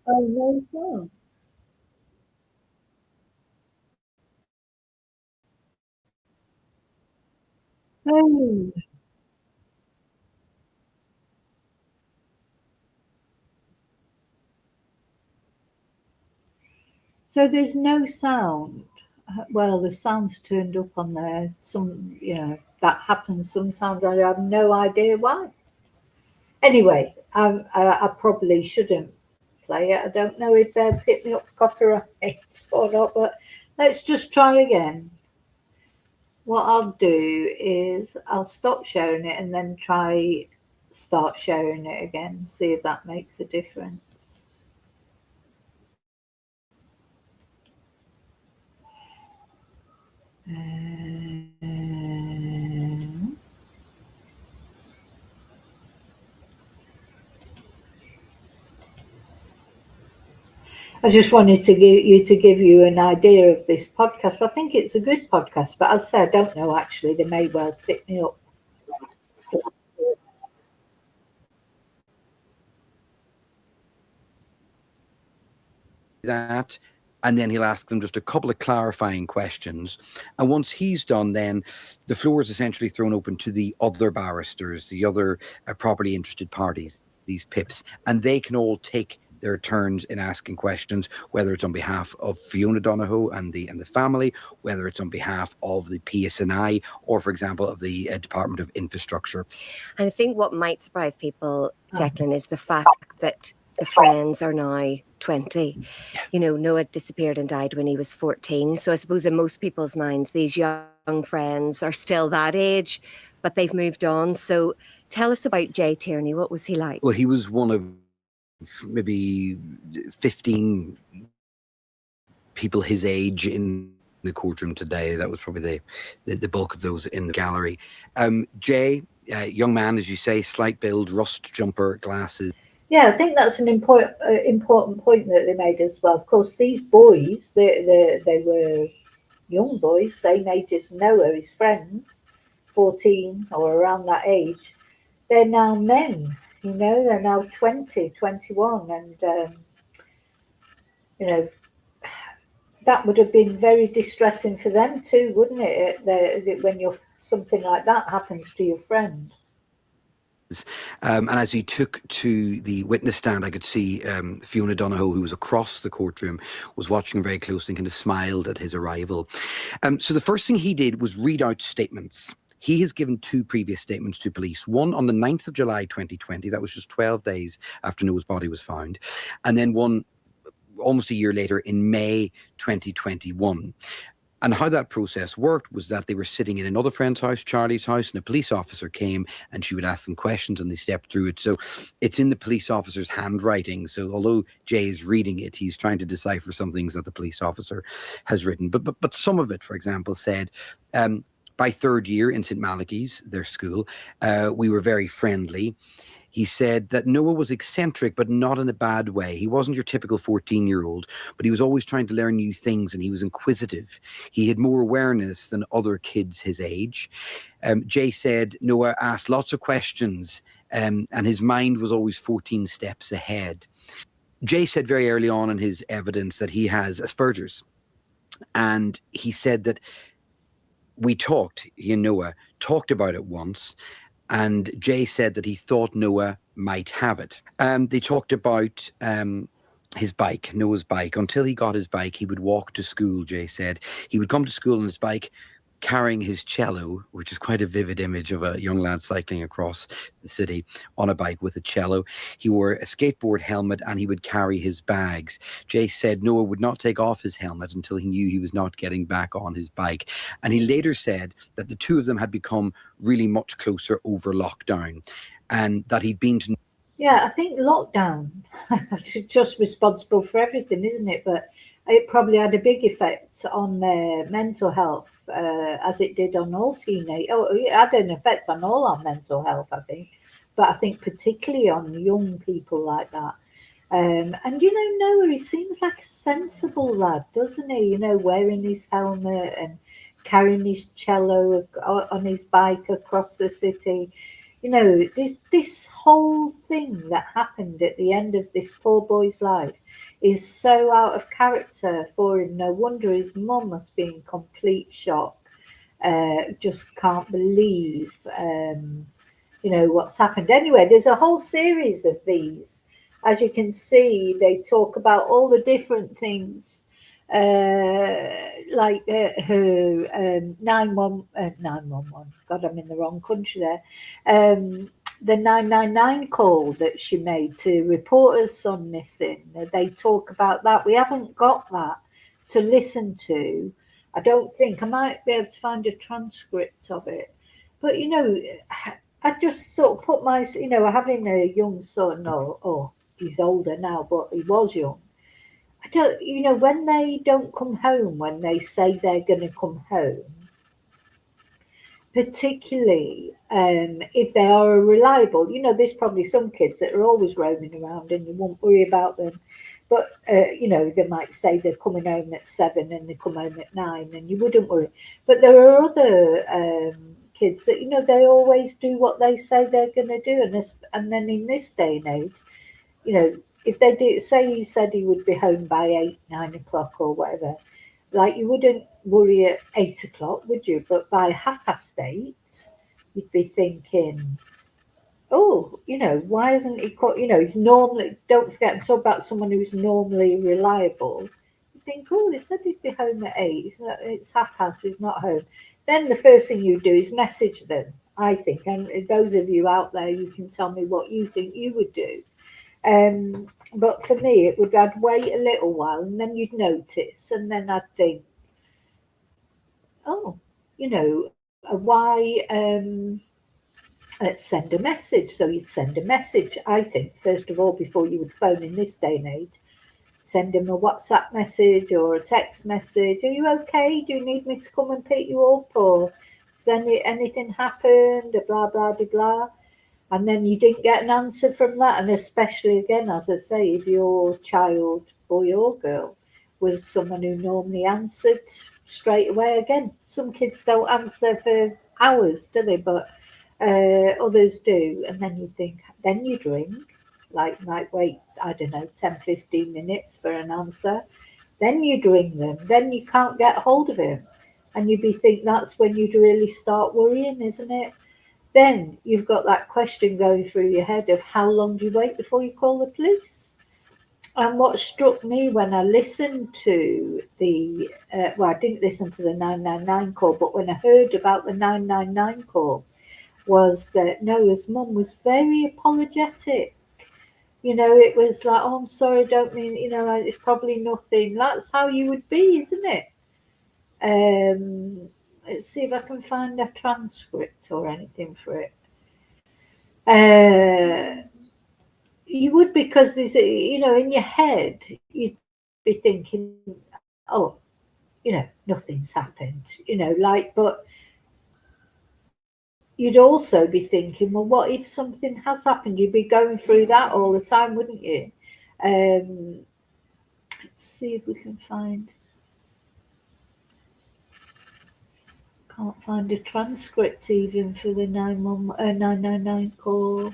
Oh no, no. So there's no sound. Well, the sound's turned up on there. That happens sometimes. I have no idea why. Anyway, I probably shouldn't play it. I don't know if they'll pick me up copyright or not, but let's just try again. What I'll do is I'll stop sharing it and then try start sharing it again, see if that makes a difference. I just wanted to give you an idea of this podcast. I think it's a good podcast, but as I say, I don't know actually. They may well pick me up. That, and then he'll ask them just a couple of clarifying questions. And once he's done, then the floor is essentially thrown open to the other barristers, the other properly interested parties, these pips, and they can all take their turns in asking questions, whether it's on behalf of Fiona Donohoe and the family, whether it's on behalf of the PSNI, or, for example, of the Department of Infrastructure. And I think what might surprise people, Declan, is the fact that the friends are now 20. Yeah. You know, Noah disappeared and died when he was 14. So I suppose in most people's minds, these young friends are still that age, but they've moved on. So tell us about Jay Tierney. What was he like? Well, he was one of maybe 15 people his age in the courtroom today. That was probably the bulk of those in the gallery. Jay, young man, as you say, slight build, rust jumper, glasses. Yeah, I think that's an important point that they made as well. Of course, these boys, they were young boys, same age as Noah, his friends, 14 or around that age. They're now men, you know, they're now 20, 21. And, you know, that would have been very distressing for them too, wouldn't it? When something like that happens to your friend. And as he took to the witness stand, I could see Fiona Donohoe, who was across the courtroom, was watching him very closely and kind of smiled at his arrival. So the first thing he did was read out statements. He has given two previous statements to police, one on the 9th of July 2020, that was just 12 days after Noah's body was found, and then one almost a year later in May 2021. And how that process worked was that they were sitting in another friend's house, Charlie's house, and a police officer came and she would ask them questions and they stepped through it. So it's in the police officer's handwriting. So although Jay is reading it, he's trying to decipher some things that the police officer has written. But some of it, for example, said, by third year in St. Malachy's, their school, we were very friendly. He said that Noah was eccentric, but not in a bad way. He wasn't your typical 14-year-old, but he was always trying to learn new things and he was inquisitive. He had more awareness than other kids his age. Jay said Noah asked lots of questions and his mind was always 14 steps ahead. Jay said very early on in his evidence that he has Asperger's. And he said that he and Noah talked about it once. And Jay said that he thought Noah might have it. They talked about his bike, Noah's bike. Until he got his bike, he would walk to school, Jay said. He would come to school on his bike, carrying his cello, which is quite a vivid image of a young lad cycling across the city on a bike with a cello. He wore a skateboard helmet and he would carry his bags. Jay said Noah would not take off his helmet until he knew he was not getting back on his bike. And he later said that the two of them had become really much closer over lockdown and that he'd been to... Yeah, I think lockdown is just responsible for everything, isn't it? But it probably had a big effect on their mental health, as it did on all teenagers. Oh, it had an effect on all our mental health, I think. But I think particularly on young people like that. And, you know, Noah, he seems like a sensible lad, doesn't he? You know, wearing his helmet and carrying his cello on his bike across the city. You know, this whole thing that happened at the end of this poor boy's life is so out of character for him. No wonder his mum must be in complete shock. Just can't believe, you know, what's happened. Anyway, there's a whole series of these. As you can see, they talk about all the different things. Like her 911. God, I'm in the wrong country there. the 999 call that she made to report her son missing. They talk about that. We haven't got that to listen to. I don't think. I might be able to find a transcript of it. But, you know, I just sort of put my, you know, having a young son, or he's older now, but he was young. I don't, you know, when they don't come home, when they say they're going to come home, particularly if they are reliable, you know, there's probably some kids that are always roaming around and you won't worry about them. But, you know, they might say they're coming home at 7 and they come home at 9 and you wouldn't worry. But there are other kids that, you know, they always do what they say they're going to do. And then in this day and age, you know, if they do, say he said he would be home by 8, 9 o'clock or whatever, like you wouldn't worry at 8 o'clock, would you? But by 8:30, you'd be thinking, oh, you know, why isn't he caught? You know, he's normally, don't forget, I'm talking about someone who's normally reliable. You think, oh, they said he'd be home at 8. It's 8:30, he's not home. Then the first thing you do is message them, I think. And those of you out there, you can tell me what you think you would do. But for me, I'd wait a little while and then you'd notice. And then I'd think, oh, you know, why send a message? So you'd send a message, I think, first of all, before you would phone in this day and age. Send him a WhatsApp message or a text message. Are you okay? Do you need me to come and pick you up? Or then anything happened? Blah, blah, blah, blah. And then you didn't get an answer from that. And especially, again, as I say, if your child, boy or girl, was someone who normally answered straight away. Again, some kids don't answer for hours, do they? But others do. And then you think, then you'd ring. Like, might wait, I don't know, 10, 15 minutes for an answer. Then you'd ring them. Then you can't get hold of him. And you'd be think that's when you'd really start worrying, isn't it? Then you've got that question going through your head of how long do you wait before you call the police? And what struck me when I listened to the, well, I didn't listen to the 999 call, but when I heard about the 999 call, was that Noah's mum was very apologetic. You know, it was like, oh, I'm sorry, I don't mean, you know, it's probably nothing. That's how you would be, isn't it? Let's see if I can find a transcript or anything for it. You would, because there's, you know, in your head, you'd be thinking, oh, you know, nothing's happened, you know, like, but you'd also be thinking, well, what if something has happened? You'd be going through that all the time, wouldn't you? Let's see if we can find. Can't find a transcript even for the 999 call.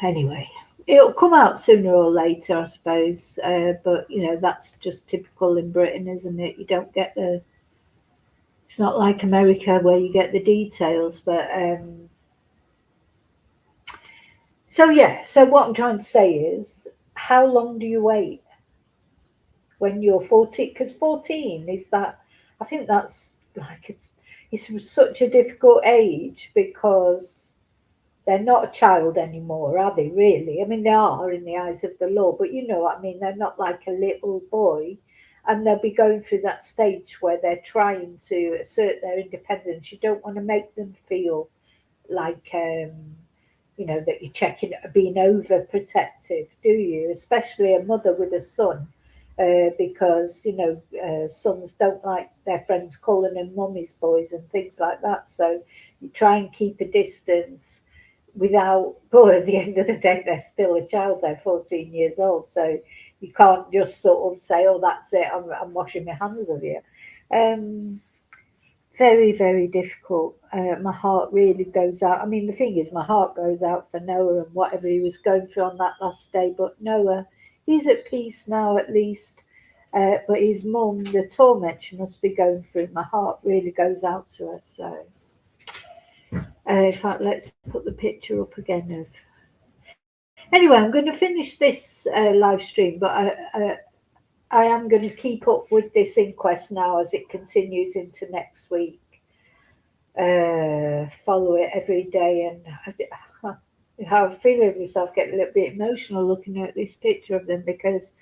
Anyway, it'll come out sooner or later, I suppose. But, you know, that's just typical in Britain, isn't it? You don't get the... It's not like America where you get the details, but... So, yeah. So what I'm trying to say is, how long do you wait? When you're 14, because 14 is that, I think that's like, it's such a difficult age because they're not a child anymore, are they really? I mean, they are in the eyes of the law, but you know what I mean, they're not like a little boy, and they'll be going through that stage where they're trying to assert their independence. You don't want to make them feel like, you know, that you're being overprotective, do you? Especially a mother with a son. Because, you know, sons don't like their friends calling them mummy's boys and things like that. So you try and keep a distance without, but at the end of the day, they're still a child. They're 14 years old. So you can't just sort of say, oh, that's it, I'm washing my hands of you. Very, very difficult. My heart really goes out. I mean, the thing is, my heart goes out for Noah and whatever he was going through on that last day. But Noah, he's at peace now, at least. But his mum, the torment she must be going through, my heart really goes out to her. So, in fact, let's put the picture up again of. Anyway, I'm going to finish this live stream, but I am going to keep up with this inquest now as it continues into next week. follow it every day, and I'm feeling myself getting a little bit emotional looking at this picture of them, because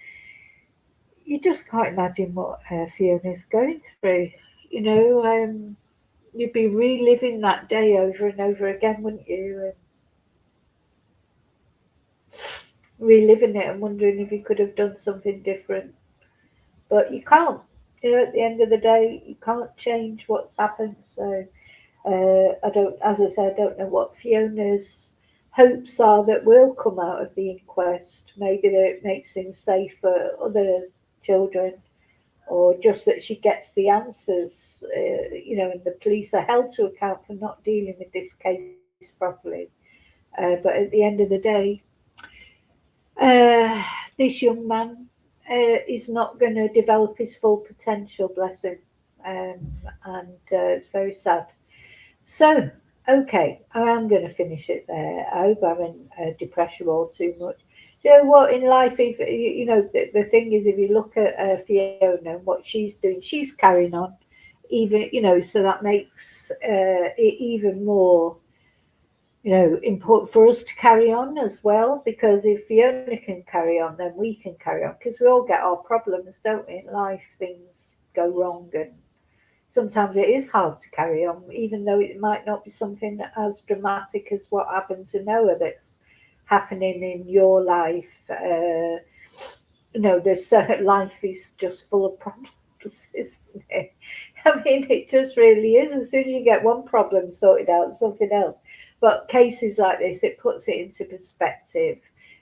you just can't imagine what Fiona's going through. You know, you'd be reliving that day over and over again, wouldn't you? And reliving it and wondering if you could have done something different. But you can't. You know, at the end of the day, you can't change what's happened. So I don't, as I said, I don't know what Fiona's hopes are that will come out of the inquest. Maybe that it makes things safe for other children, or just that she gets the answers, you know, and the police are held to account for not dealing with this case properly. But at the end of the day, this young man is not going to develop his full potential, bless him. And it's very sad. So, okay, I am going to finish it there. I hope I haven't depressed you all too much. Do you know what, in life, if you know, the thing is, if you look at Fiona and what she's doing, she's carrying on, even, you know, so that makes it even more, you know, important for us to carry on as well, because if Fiona can carry on, then we can carry on, because we all get our problems, don't we? In life, things go wrong, and sometimes it is hard to carry on, even though it might not be something as dramatic as what happened to Noah that's happening in your life. You know, there's life is just full of problems, isn't it? I mean, it just really is. As soon as you get one problem sorted out, something else. But cases like this, it puts it into perspective.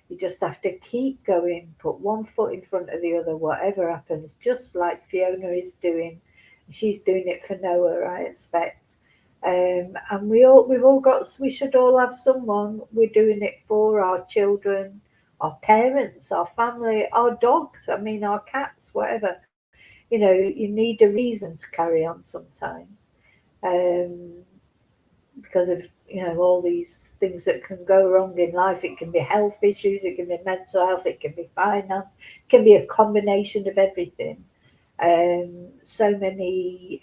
You just have to keep going, put one foot in front of the other, whatever happens, just like Fiona is doing. She's doing it for Noah, I expect. And we should all have someone we're doing it for, our children, our parents, our family, our dogs, I mean, our cats, whatever. You know, you need a reason to carry on sometimes, because of, you know, all these things that can go wrong in life. It can be health issues, it can be mental health, it can be finance, it can be a combination of everything. So many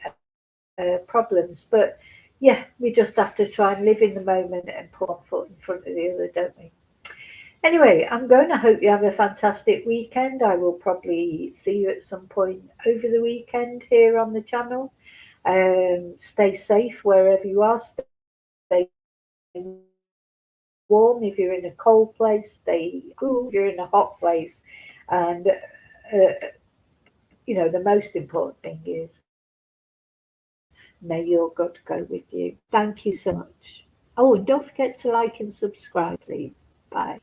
problems, but yeah, we just have to try and live in the moment and put one foot in front of the other, don't we? Anyway, I'm going to hope you have a fantastic weekend. I will probably see you at some point over the weekend here on the channel. Stay safe wherever you are. Stay warm if you're in a cold place. Stay cool if you're in a hot place. And, you know, the most important thing is, may your God go with you. Thank you so much. Oh, and don't forget to like and subscribe, please. Bye.